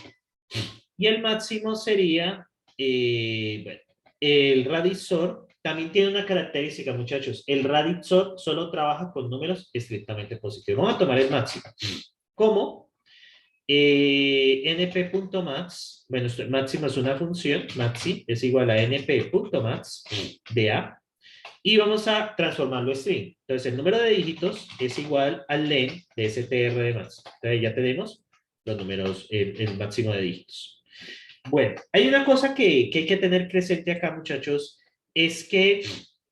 y el máximo sería, bueno, el RADIXOR también tiene una característica, muchachos. El RADIXOR solo trabaja con números estrictamente positivos. Vamos a tomar el máximo. ¿Cómo? np.max, bueno, máximo es una función, maxi es igual a np.max de a, y vamos a transformarlo a string. Entonces, el número de dígitos es igual al len de str de max. Entonces, ya tenemos los números, el máximo de dígitos. Bueno, hay una cosa que hay que tener presente acá, muchachos, es que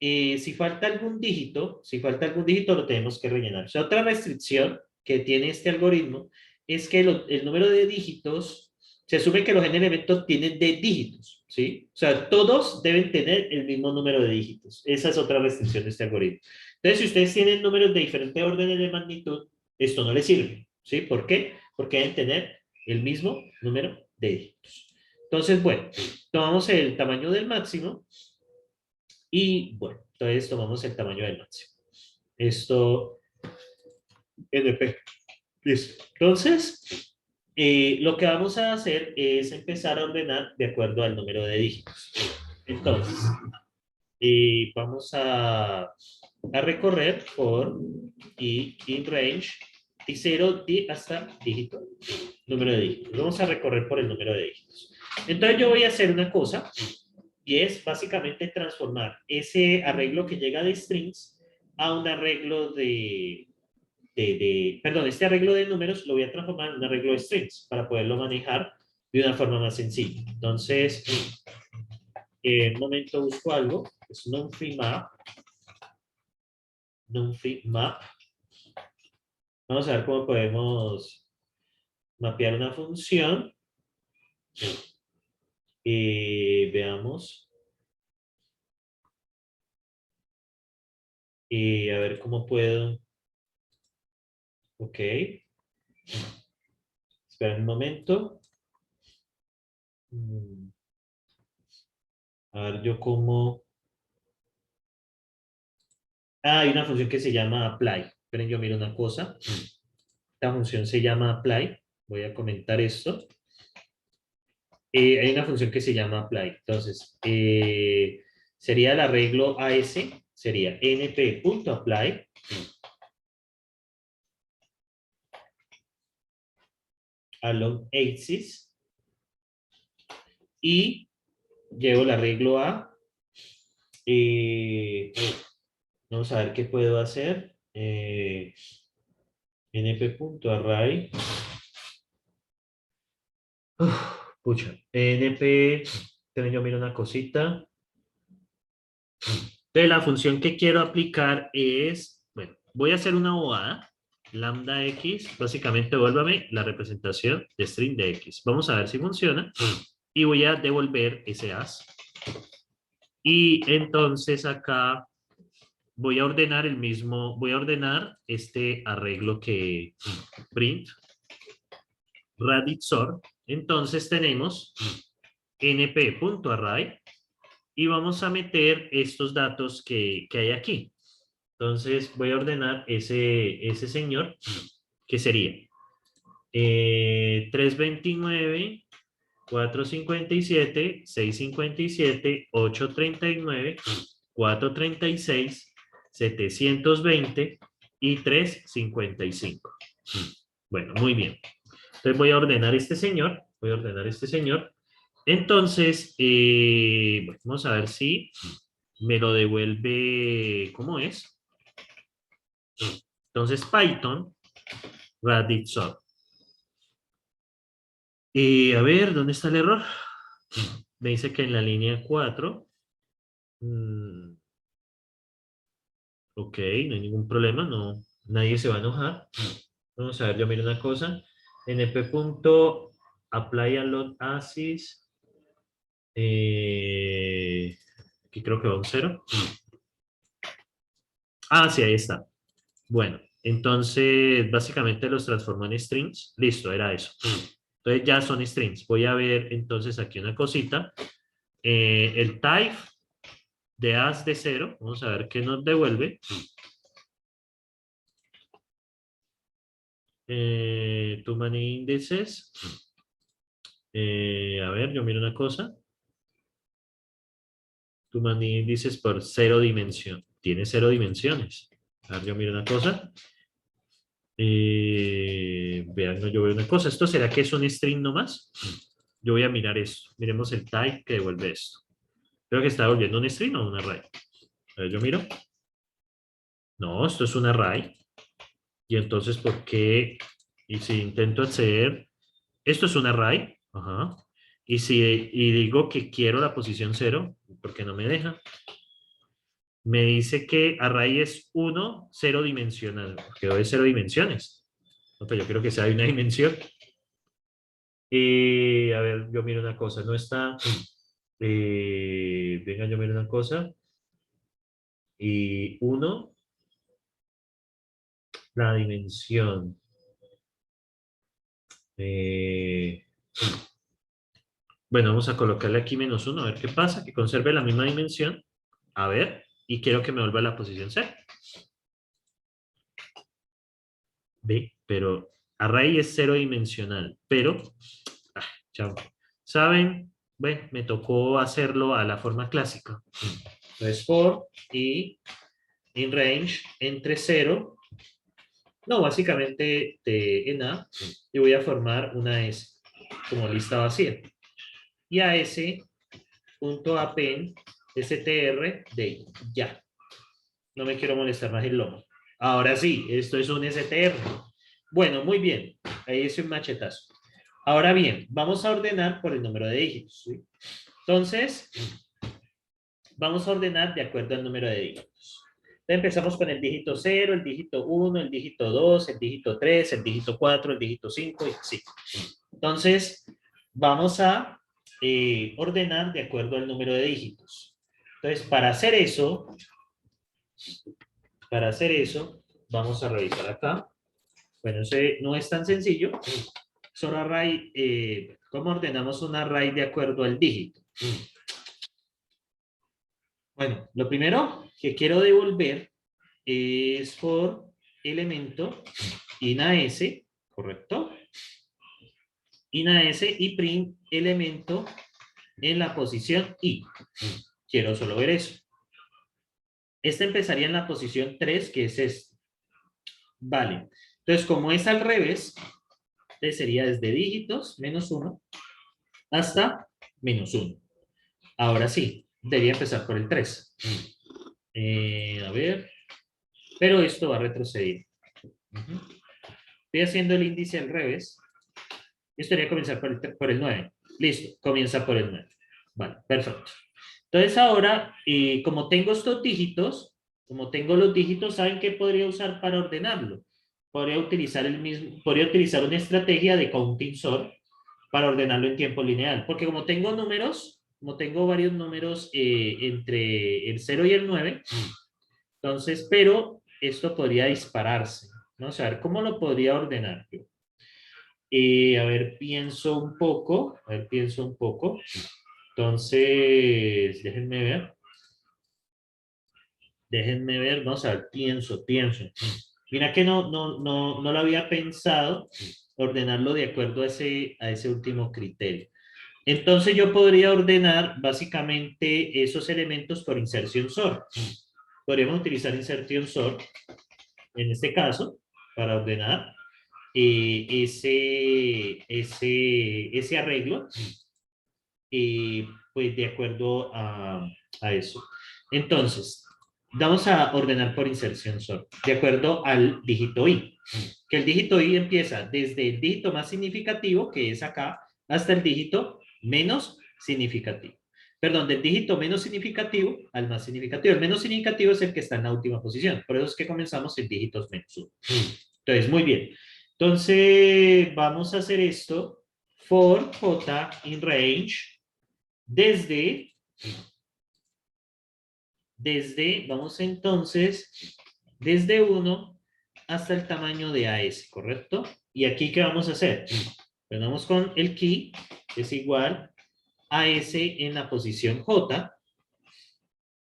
si falta algún dígito, lo tenemos que rellenar. O sea, otra restricción que tiene este algoritmo es que el número de dígitos, se asume que los n elementos tienen d dígitos, ¿sí? O sea, todos deben tener el mismo número de dígitos. Esa es otra restricción de este algoritmo. Entonces, si ustedes tienen números de diferentes órdenes de magnitud, esto no les sirve, ¿sí? ¿Por qué? Porque deben tener el mismo número de dígitos. Entonces, bueno, tomamos el tamaño del máximo y, bueno, entonces tomamos el tamaño del máximo. Esto, NP. Listo. Entonces, lo que vamos a hacer es empezar a ordenar de acuerdo al número de dígitos. Entonces, vamos a recorrer por y in range de 0 hasta dígito, número de dígitos. Vamos a recorrer por el número de dígitos. Entonces yo voy a hacer una cosa y es básicamente transformar ese arreglo que llega de strings a un arreglo perdón, este arreglo de números lo voy a transformar en un arreglo de strings para poderlo manejar de una forma más sencilla. Entonces, en un momento busco algo, es numFreeMap. Vamos a ver cómo podemos mapear una función. Veamos. A ver cómo puedo. Ok. Espera un momento. A ver, yo cómo. Hay una función que se llama apply. Esperen, yo miro una cosa. Esta función se llama apply. Voy a comentar esto. Hay una función que se llama apply. Entonces, sería el arreglo AS, sería np.apply. Along axis. Y llevo el arreglo a. Vamos a ver qué puedo hacer. np.array. Pucha. np. Yo miro una cosita. Entonces, la función que quiero aplicar es, bueno, voy a hacer una bobada lambda x, básicamente devuélvame la representación de string de x. Vamos a ver si funciona. Y voy a devolver ese as. Y entonces acá voy a ordenar voy a ordenar este arreglo que print radixor. Entonces tenemos np.array y vamos a meter estos datos que hay aquí. Entonces voy a ordenar ese señor, que sería 329, 457, 657, 839, 436, 720 y 355. Bueno, muy bien. Entonces voy a ordenar este señor. Voy a ordenar este señor. Entonces, bueno, vamos a ver si me lo devuelve. ¿Cómo es? Entonces, Python, radixor. A ver, ¿dónde está el error? Me dice que en la línea 4. Ok, no hay ningún problema, no, nadie se va a enojar. Vamos a ver, yo miro una cosa. np.apply a load assist. Aquí creo que va un 0. Ah, sí, ahí está. Bueno, entonces básicamente los transformó en strings. Listo, era eso. Entonces ya son strings. Voy a ver entonces aquí una cosita. El type de as de 0. Vamos a ver qué nos devuelve. Too many indices. A ver, yo miro una cosa. Too many indices por 0 dimensión. Tiene 0 dimensiones. A ver, yo miro una cosa. Vean, no, yo veo una cosa. ¿Esto será que es un string nomás? Yo voy a mirar esto. Miremos el type que devuelve esto. Creo que está devolviendo un string o un array. A ver, yo miro. No, esto es un array. Y entonces, ¿por qué? Y si intento acceder, esto es un array. Ajá. Y digo que quiero la posición 0, ¿por qué no me deja? Me dice que array es 1, 0 dimensional. Porque es 0 dimensiones. No, pero yo creo que sea de una dimensión. A ver, yo miro una cosa. No está... venga, yo miro una cosa. Y 1, la dimensión. Bueno, vamos a colocarle aquí -1, a ver qué pasa, que conserve la misma dimensión. A ver, y quiero que me vuelva a la posición C. Ve, pero array es 0 dimensional, pero, chao. ¿Saben? Bueno, me tocó hacerlo a la forma clásica. Entonces, for y in range entre 0, no, básicamente en A, y voy a formar una S como lista vacía. Y a s.append str de ya. No me quiero molestar más el lomo. Ahora sí, esto es un str. Bueno, muy bien. Ahí es un machetazo. Ahora bien, vamos a ordenar por el número de dígitos. ¿Sí? Entonces, vamos a ordenar de acuerdo al número de dígitos. Empezamos con el dígito 0, el dígito 1, el dígito 2, el dígito 3, el dígito 4, el dígito 5 y así. Entonces, vamos a ordenar de acuerdo al número de dígitos. Entonces, para hacer eso, vamos a revisar acá. Bueno, no es tan sencillo. Solo array, ¿cómo ordenamos un array de acuerdo al dígito? Bueno, lo primero que quiero devolver es por elemento INAS, ¿correcto? INAS y print elemento en la posición I. Quiero solo ver eso. Este empezaría en la posición 3, que es este. Vale. Entonces, como es al revés, sería desde dígitos, -1, hasta -1. Ahora sí, debería empezar por el 3. A ver. Pero esto va a retroceder. Estoy haciendo el índice al revés. Esto debería comenzar por el 9. Listo, comienza por el 9. Vale, perfecto. Entonces ahora, como tengo estos dígitos, como tengo los dígitos, ¿saben qué podría usar para ordenarlo? podría utilizar una estrategia de counting sort para ordenarlo en tiempo lineal, porque como tengo números, como tengo varios números entre el 0 y el 9, entonces, pero esto podría dispararse. Vamos a ver cómo lo podría ordenar yo. A ver, pienso un poco. Entonces, déjenme ver. Vamos a ver, pienso. Mira que no lo había pensado ordenarlo de acuerdo a ese último criterio. Entonces yo podría ordenar básicamente esos elementos por inserción sort. Podríamos utilizar insertion sort en este caso para ordenar ese arreglo pues de acuerdo a eso. Entonces, vamos a ordenar por inserción sort, de acuerdo al dígito i. Que el dígito i empieza desde el dígito más significativo, que es acá, hasta el dígito menos significativo. Perdón, del dígito menos significativo al más significativo. El menos significativo es el que está en la última posición. Por eso es que comenzamos en dígitos menos 1. Entonces, muy bien. Entonces, vamos a hacer esto. For j in range desde, vamos entonces, desde 1 hasta el tamaño de AS, ¿correcto? ¿Y aquí qué vamos a hacer? Pues vamos con el key, que es igual a S en la posición J,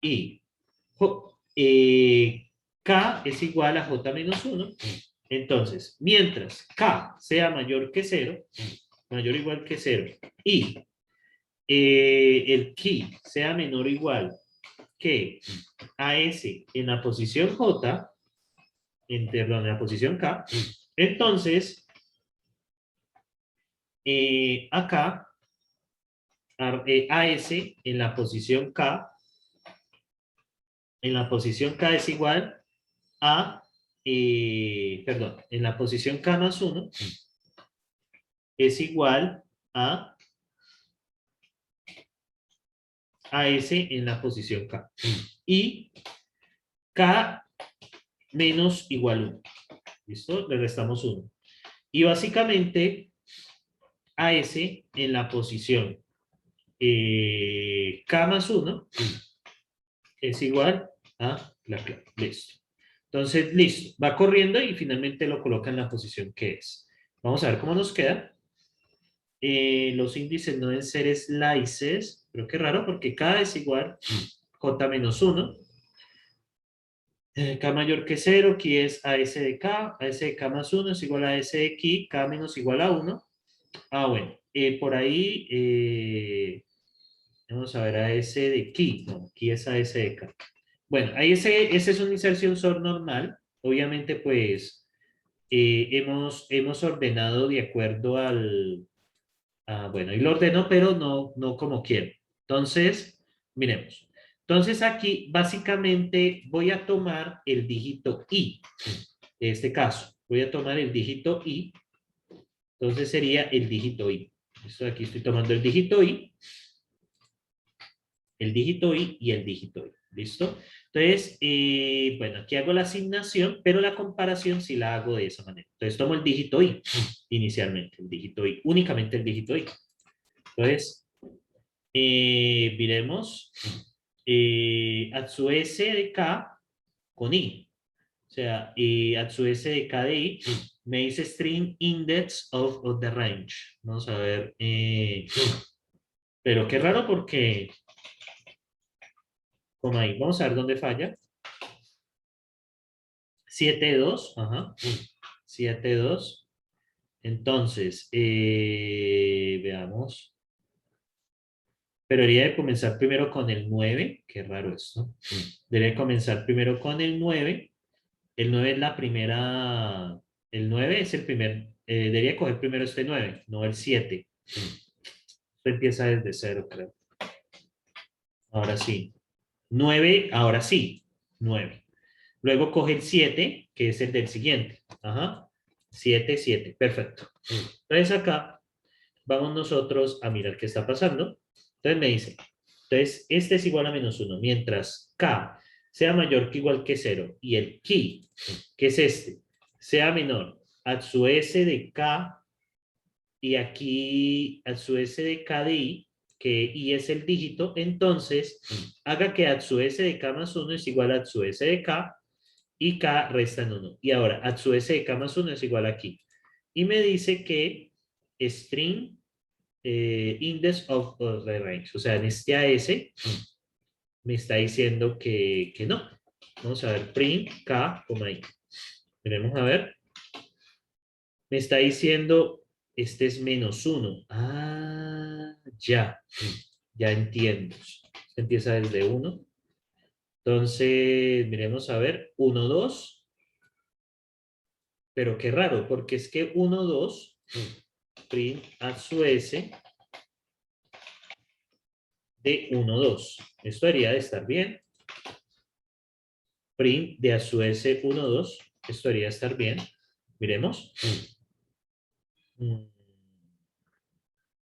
y K es igual a J menos 1. Entonces, mientras K sea mayor que 0, mayor o igual que 0, y el key sea menor o igual que AS en la posición J, perdón, en la posición K, entonces acá AS en la posición K es igual a, perdón, en la posición K más 1 es igual a AS en la posición K. Y K menos igual 1. ¿Listo? Le restamos 1. Y básicamente AS en la posición K más 1 es igual a la clave. Listo. Entonces, listo. Va corriendo y finalmente lo coloca en la posición que es. Vamos a ver cómo nos queda. Los índices no deben ser slices, pero qué raro porque K es igual J menos 1. K mayor que 0, aquí es AS de K, AS de K más 1 es igual a AS de aquí, K menos igual a 1. Ah, bueno, por ahí, vamos a ver AS de aquí, no, aquí es AS de K. Bueno, ahí ese es una inserción sort normal, obviamente pues hemos ordenado de acuerdo bueno, y lo ordeno, pero no como quiero. Entonces, miremos. Entonces aquí básicamente voy a tomar el dígito i. En este caso, voy a tomar el dígito i. Entonces sería el dígito i. Esto aquí estoy tomando el dígito i y el dígito i. ¿Listo? Entonces, bueno, aquí hago la asignación, pero la comparación sí la hago de esa manera. Entonces tomo el dígito i inicialmente, el dígito i, únicamente el dígito i. Entonces, miremos Atsu S de K con I. O sea, Atsu S de K de I me dice string index of the range. Vamos a ver. Pero qué raro porque... Como ahí, vamos a ver dónde falla. 7.2, ajá. 7.2. Entonces, veamos. Pero debería de comenzar primero con el 9. Qué raro esto. Debería comenzar primero con el 9. El 9 es la primera. El 9 es el primer. Debería coger primero este 9, no el 7. Esto empieza desde 0, creo. Ahora sí. 9, ahora sí. 9. Luego coge el 7, que es el del siguiente. Ajá. 7, 7. Perfecto. Entonces acá vamos nosotros a mirar qué está pasando. Entonces me dice, entonces este es igual a menos 1, mientras K sea mayor que igual que 0 y el key, que es este, sea menor a su S de K y aquí a su S de K de I, que I es el dígito, entonces haga que a su S de K más 1 es igual a su S de K y K resta en 1. Y ahora a su S de K más 1 es igual a aquí. Y me dice que string index of the range, o sea, en este AS me está diciendo que no. Vamos a ver, print K, I. Veremos a ver. Me está diciendo, este es menos 1. Ah, ya entiendo. Empieza desde 1. Entonces, miremos a ver, 1, 2. Pero qué raro, porque es que 1, 2, print a su S de 1, 2. Esto debería de estar bien. Print de a su S 1, 2. Esto debería estar bien. Miremos.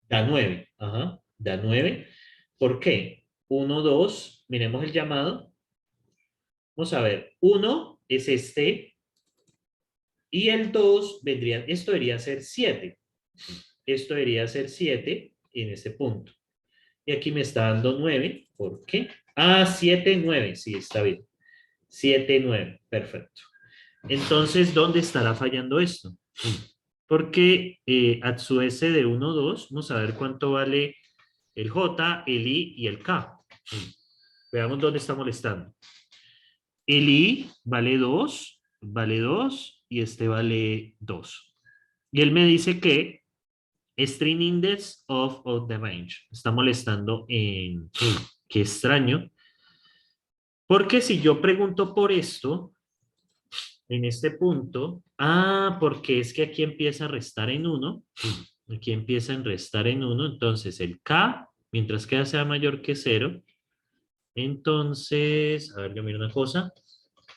Da 9. Ajá, da 9. ¿Por qué? 1, 2. Miremos el llamado. Vamos a ver. 1 es este. Y el 2 vendría, esto debería ser 7. Esto debería ser 7 en este punto. Y aquí me está dando 9. ¿Por qué? Ah, 7, 9. Sí, está bien. 7, 9. Perfecto. Entonces, ¿dónde estará fallando esto? Porque a su S de 1, 2, vamos a ver cuánto vale el J, el I y el K. Veamos dónde está molestando. El I vale 2, y este vale 2. Y él me dice que string index of the range. Está molestando en... Qué extraño. Porque si yo pregunto por esto, en este punto, porque es que aquí empieza a restar en 1. Aquí empieza a restar en 1. Entonces el K, mientras que sea mayor que 0, entonces, a ver, yo miro una cosa.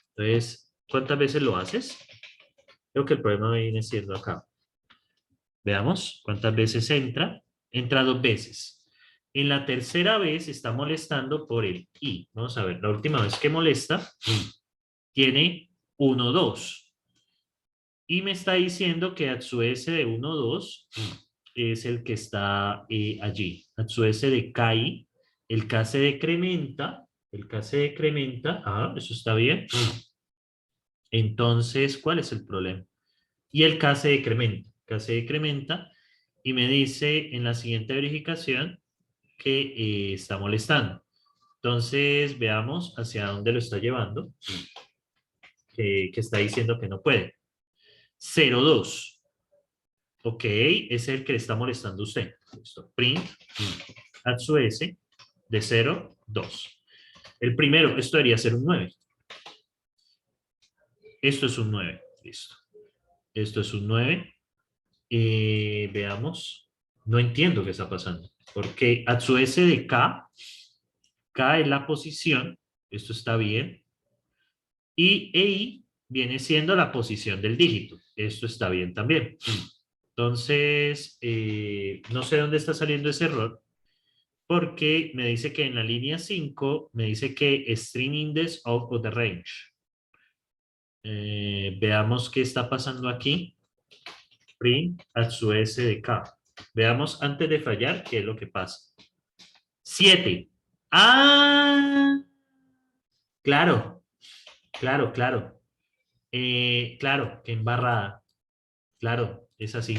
Entonces, ¿cuántas veces lo haces? Creo que el problema viene siendo acá. Veamos cuántas veces entra. Entra 2 veces. En la tercera vez está molestando por el I. Vamos a ver, la última vez que molesta tiene 1, 2. Y me está diciendo que Atsu S de 1, 2 es el que está allí. Atsu S de KI. El K se decrementa. El K se decrementa. Eso está bien. Entonces, ¿cuál es el problema? Y el K se decrementa. K se decrementa y me dice en la siguiente verificación que está molestando. Entonces, veamos hacia dónde lo está llevando. Que está diciendo que no puede. 0, 2. Ok, es el que le está molestando a usted. Listo. Print at su S de 0, 2. El primero, esto debería ser un 9. Esto es un 9. Listo. Esto es un 9. Veamos. No entiendo qué está pasando. Porque at su S de K, K es la posición. Esto está bien. Y EI viene siendo la posición del dígito. Esto está bien también. Entonces, no sé dónde está saliendo ese error, porque me dice que en la línea 5, me dice que string index of the range. Veamos qué está pasando aquí. Print at su S de K. Veamos antes de fallar qué es lo que pasa. 7. Claro, claro, claro. Claro, que embarrada. Claro, es así.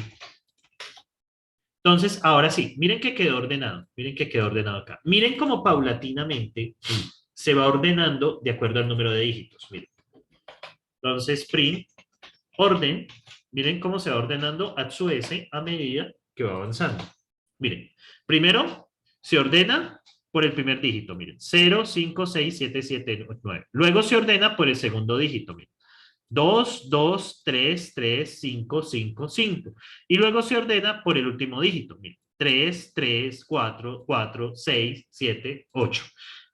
Entonces, ahora sí, miren que quedó ordenado. Miren que quedó ordenado acá. Miren cómo paulatinamente se va ordenando de acuerdo al número de dígitos. Miren. Entonces, print, orden. Miren cómo se va ordenando a su S a medida que va avanzando. Miren, primero se ordena por el primer dígito. Miren, 0, 5, 6, 7, 7, 9. Luego se ordena por el segundo dígito. Miren. 2, 2, 3, 3, 5, 5, 5. Y luego se ordena por el último dígito. Mira, 3, 3, 4, 4, 6, 7, 8.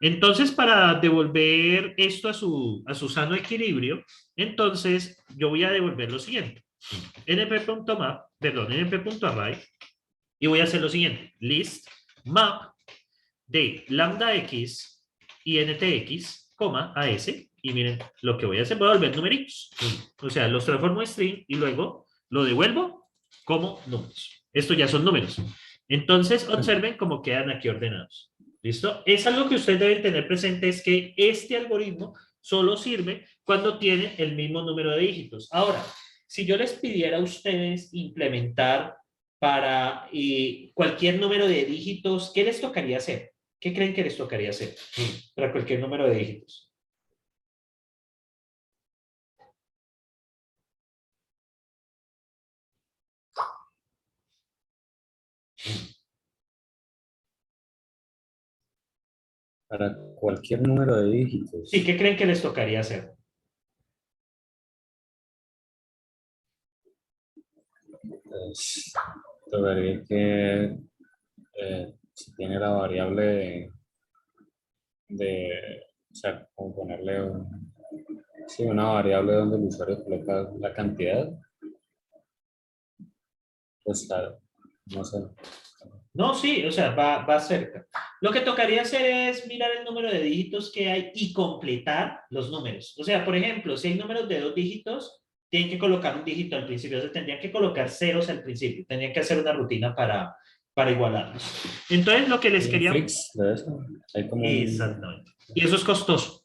Entonces, para devolver esto a su sano equilibrio, entonces yo voy a devolver lo siguiente. np.array, y voy a hacer lo siguiente. List map de lambda x y ntx, as, y miren lo que voy a hacer, voy a volver numeritos. O sea, los transformo en string y luego lo devuelvo como números. Estos ya son números. Entonces, observen cómo quedan aquí ordenados. ¿Listo? Es algo que ustedes deben tener presente, es que este algoritmo solo sirve cuando tiene el mismo número de dígitos. Ahora, si yo les pidiera a ustedes implementar para cualquier número de dígitos, ¿qué les tocaría hacer? ¿Qué creen que les tocaría hacer para cualquier número de dígitos? Para cualquier número de dígitos. Sí, ¿qué creen que les tocaría hacer? Pues, tocaría que si tiene la variable o sea, como ponerle sí, una variable donde el usuario coloca la cantidad, pues claro, no sé. No, sí, o sea, va cerca. Lo que tocaría hacer es mirar el número de dígitos que hay y completar los números. O sea, por ejemplo, si hay números de 2 dígitos, tienen que colocar un dígito al principio. O sea, tendrían que colocar ceros al principio. Tendrían que hacer una rutina para igualarlos. Entonces, lo que les ¿Hay un quería... fix de eso? Hay como un... Exactamente. Y eso es costoso.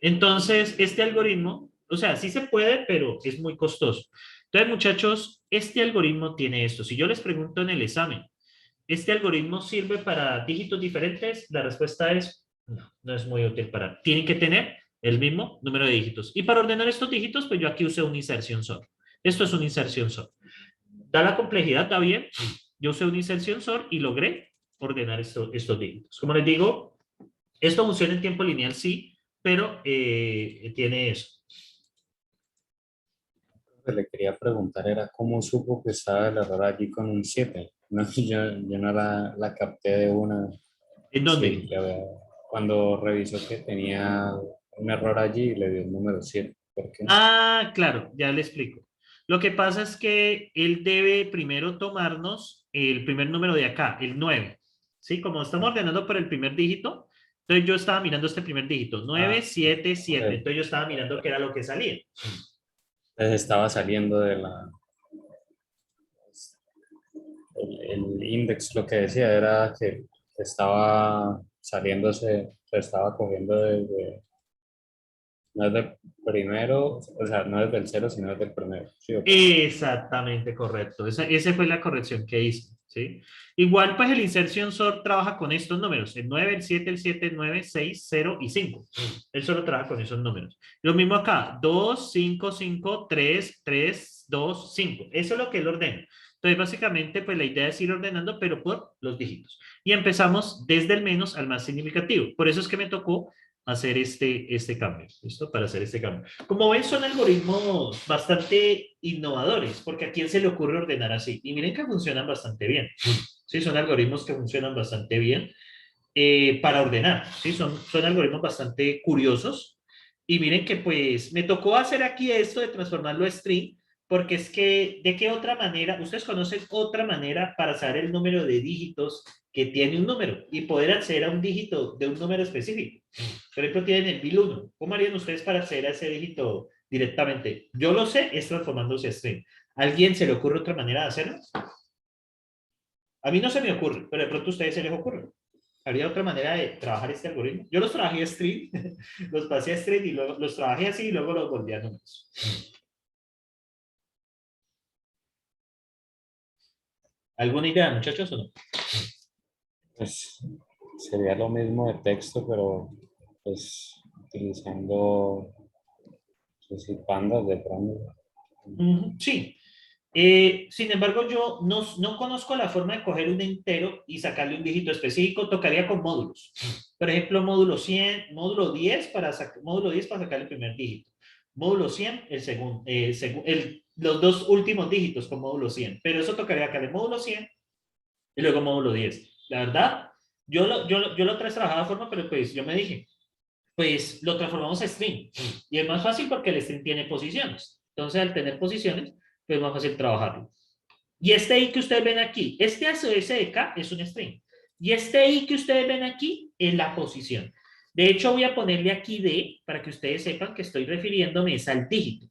Entonces, este algoritmo, o sea, sí se puede, pero es muy costoso. Entonces, muchachos, este algoritmo tiene esto. Si yo les pregunto en el examen, ¿este algoritmo sirve para dígitos diferentes? La respuesta es no, no es muy útil para. Tienen que tener el mismo número de dígitos. Y para ordenar estos dígitos, pues yo aquí usé una inserción SOR. Esto es una inserción SOR. Da la complejidad, da bien. Yo usé una inserción SOR y logré ordenar estos dígitos. Como les digo, esto funciona en tiempo lineal, sí, pero tiene eso. Lo que le quería preguntar era cómo supo que estaba el error allí con un 7. No, yo no la capté de una. ¿En Sí, dónde? cuando revisó que tenía un error allí, le dio el número 7. ¿Por qué? Ah, claro, ya le explico. Lo que pasa es que él debe primero tomarnos el primer número de acá, el 9. ¿Sí? Como estamos ordenando por el primer dígito, entonces yo estaba mirando este primer dígito, 9, Ah, 7, ok. 7. Entonces yo estaba mirando qué era lo que salía. Entonces estaba saliendo de la... El index lo que decía era que estaba saliéndose, se estaba cogiendo desde... No es del primero, o sea, no es del cero, sino es del primero. ¿Sí o qué? Exactamente, correcto. Esa fue la corrección que hice, ¿sí? Igual, pues el insertion sort trabaja con estos números, el 9, el 7, el 9, 6, 0 y 5. Él solo trabaja con esos números. Lo mismo acá, 2, 5, 5, 3, 3, 2, 5. Eso es lo que él ordena. Entonces, básicamente, pues la idea es ir ordenando, pero por los dígitos. Y empezamos desde el menos al más significativo. Por eso es que me tocó hacer este cambio, ¿listo? Para hacer este cambio. Como ven, son algoritmos bastante innovadores, porque a quién se le ocurre ordenar así. Y miren que funcionan bastante bien. Sí, son algoritmos que funcionan bastante bien para ordenar. Sí, son algoritmos bastante curiosos. Y miren que pues me tocó hacer aquí esto de transformarlo a string, porque es que, ¿de qué otra manera? Ustedes conocen otra manera para saber el número de dígitos que tiene un número y poder acceder a un dígito de un número específico. Por ejemplo, tienen el 1001. ¿Cómo harían ustedes para acceder a ese dígito directamente? Yo lo sé, es transformándose a string. ¿A alguien se le ocurre otra manera de hacerlo? A mí no se me ocurre, pero de pronto a ustedes se les ocurre. ¿Habría otra manera de trabajar este algoritmo? Yo los trabajé a string, los pasé a string y luego los trabajé así y luego los volví a números. ¿Alguna idea, muchachos, o no? Pues sería lo mismo de texto, pero pues utilizando, no sé si pandas de pronto. Sí. Sin embargo, yo no conozco la forma de coger un entero y sacarle un dígito específico. Tocaría con módulos. Por ejemplo, módulo 100, módulo 10 para sacar el primer dígito. Módulo 100, los dos últimos dígitos con módulo 100. Pero eso tocaría acá el módulo 100 y luego módulo 10. La verdad, yo lo otra vez trabajaba de forma, pero pues yo me dije, pues lo transformamos a string. Y es más fácil porque el string tiene posiciones. Entonces, al tener posiciones, pues es más fácil trabajarlo. Y este i que ustedes ven aquí, este ACS de K es un string. Y este i que ustedes ven aquí es la posición. De hecho, voy a ponerle aquí D para que ustedes sepan que estoy refiriéndome es al dígito.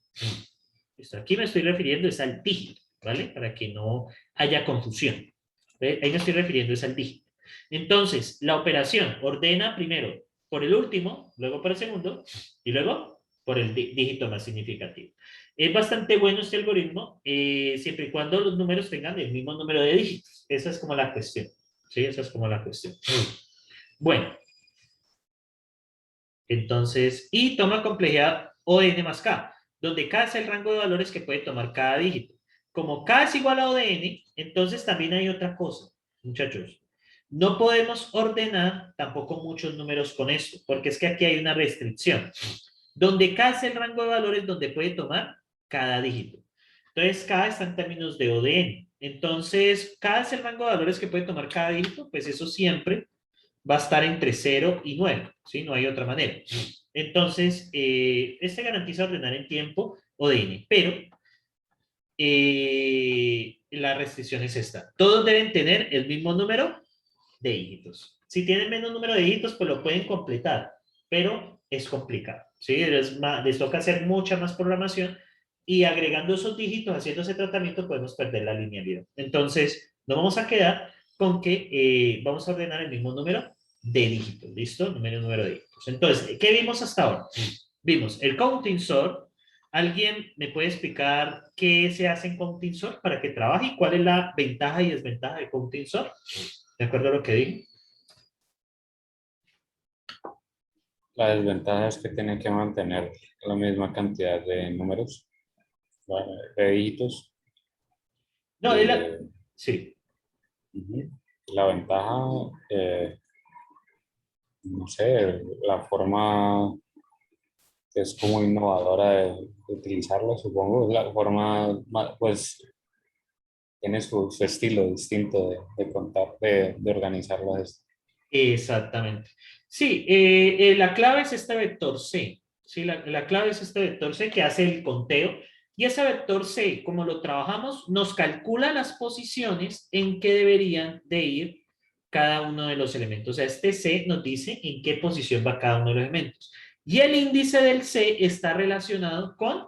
Listo, aquí me estoy refiriendo es al dígito, ¿vale? Para que no haya confusión. Ahí me estoy refiriendo es al dígito. Entonces, la operación ordena primero por el último, luego por el segundo y luego por el dígito más significativo. Es bastante bueno este algoritmo, siempre y cuando los números tengan el mismo número de dígitos. Esa es como la cuestión. ¿Sí? Esa es como la cuestión. Bueno, entonces, y toma complejidad ON más K, donde K es el rango de valores que puede tomar cada dígito. Como K es igual a ON, entonces también hay otra cosa, muchachos. No podemos ordenar tampoco muchos números con esto, porque es que aquí hay una restricción. Donde K es el rango de valores donde puede tomar cada dígito. Entonces, K está en términos de ODN. Entonces, K es el rango de valores que puede tomar cada dígito, pues eso siempre va a estar entre 0 y 9, ¿sí? No hay otra manera. Entonces, este garantiza ordenar en tiempo ODN, pero la restricción es esta. Todos deben tener el mismo número de dígitos. Si tienen menos número de dígitos, pues lo pueden completar, pero es complicado, ¿sí? Les toca hacer mucha más programación y agregando esos dígitos, haciendo ese tratamiento, podemos perder la linealidad. Entonces, nos vamos a quedar con que vamos a ordenar el mismo número de dígitos, ¿listo? Número de dígitos. Entonces, ¿qué vimos hasta ahora? Vimos el counting sort. ¿Alguien me puede explicar qué se hace en counting sort para que trabaje y cuál es la ventaja y desventaja de counting sort? ¿De acuerdo a lo que dije? La desventaja es que tiene que mantener la misma cantidad de números, de dígitos. No, Y, sí. ujú, la ventaja, no sé, la forma que es como innovadora de utilizarlo, supongo, es la forma, pues tiene su estilo distinto de contar, de organizarlo. Exactamente. Sí, la clave es este vector C. Sí, la clave es este vector C que hace el conteo. Y ese vector C, como lo trabajamos, nos calcula las posiciones en que deberían de ir cada uno de los elementos. O sea, este C nos dice en qué posición va cada uno de los elementos. Y el índice del C está relacionado con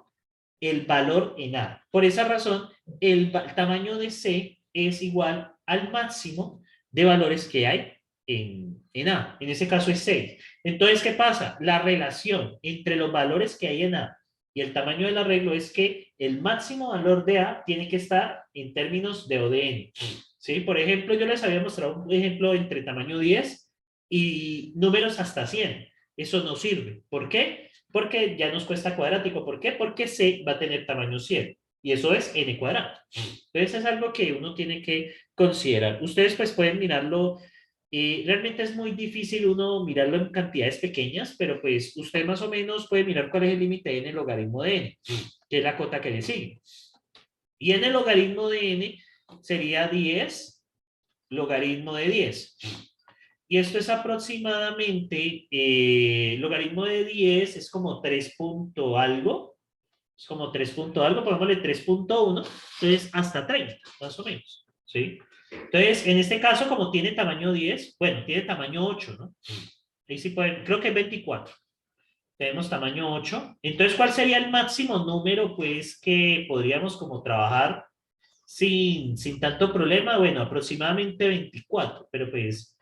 el valor en A. Por esa razón, el tamaño de C es igual al máximo de valores que hay en A. En ese caso es 6. Entonces, ¿qué pasa? La relación entre los valores que hay en A y el tamaño del arreglo es que el máximo valor de A tiene que estar en términos de ODN. ¿Sí? Por ejemplo, yo les había mostrado un ejemplo entre tamaño 10 y números hasta 100. Eso no sirve. ¿Por qué? Porque ya nos cuesta cuadrático. ¿Por qué? Porque C va a tener tamaño 100. Y eso es n cuadrado. Entonces es algo que uno tiene que considerar. Ustedes pues pueden mirarlo. Realmente es muy difícil uno mirarlo en cantidades pequeñas, pero pues usted más o menos puede mirar cuál es el límite en el logaritmo de n, que es la cota que le sigue. Y en el logaritmo de n sería 10 logaritmo de 10. Y esto es aproximadamente, logaritmo de 10 es como 3 punto algo, es como 3 punto algo, pongámosle 3.1, entonces hasta 30, más o menos, ¿sí? Entonces, en este caso, como tiene tamaño 10, bueno, tiene tamaño 8, ¿no? Ahí sí pueden, creo que es 24. Tenemos tamaño 8. Entonces, ¿cuál sería el máximo número, pues, que podríamos como trabajar sin tanto problema? Bueno, aproximadamente 24, pero pues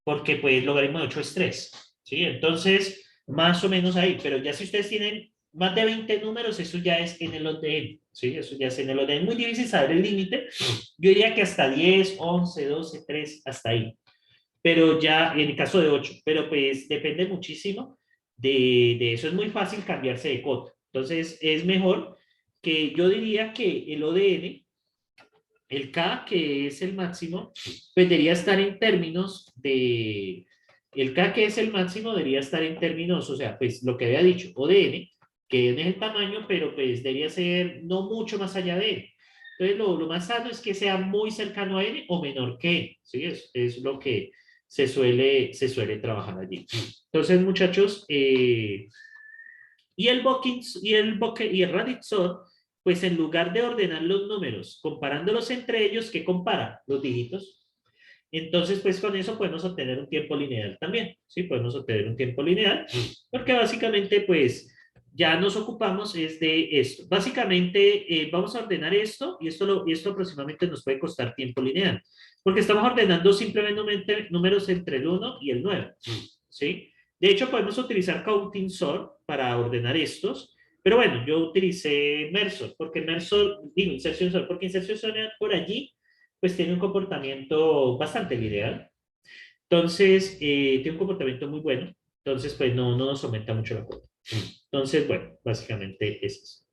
porque pues logaritmo de 8 es 3, ¿sí? Entonces, más o menos ahí, pero ya si ustedes tienen más de 20 números, eso ya es en el orden, ¿sí? Eso ya es en el orden. Es muy difícil saber el límite. Yo diría que hasta 10, 11, 12, 3, hasta ahí. Pero ya, en el caso de 8, pero pues depende muchísimo de eso. Es muy fácil cambiarse de cota. Entonces, es mejor que yo diría que el ODN, el K, que es el máximo, pues debería estar en términos de... El K, que es el máximo, debería estar en términos, o sea, pues lo que había dicho, ODN, que N es el tamaño, pero pues debería ser no mucho más allá de N. Entonces, lo más sano es que sea muy cercano a N o menor que N, ¿sí? Es lo que se suele trabajar allí. Entonces, muchachos, y el Radixor, pues en lugar de ordenar los números, comparándolos entre ellos, ¿qué compara? Los dígitos. Entonces, pues con eso podemos obtener un tiempo lineal también, ¿sí? Podemos obtener un tiempo lineal, porque básicamente, pues, ya nos ocupamos es de esto. Básicamente, vamos a ordenar esto y esto aproximadamente nos puede costar tiempo lineal, porque estamos ordenando simplemente números entre el 1 y el 9, ¿sí? De hecho, podemos utilizar Counting Sort para ordenar estos, pero bueno, yo utilicé Mersor, porque Mersor, digo, Insertion Sort, porque Insertion Sort por allí, pues tiene un comportamiento bastante lineal. Entonces, tiene un comportamiento muy bueno. Entonces, pues no nos aumenta mucho la cuota. Entonces, bueno, básicamente es eso.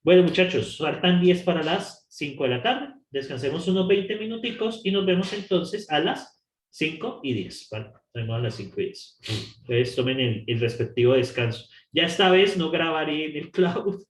Bueno, muchachos, faltan 10 para las 5 de la tarde. Descansemos unos 20 minuticos y nos vemos entonces a las 5:10. ¿Vale? Nos vemos a las 5:10. Entonces, tomen el respectivo descanso. Ya esta vez no grabaré en el cloud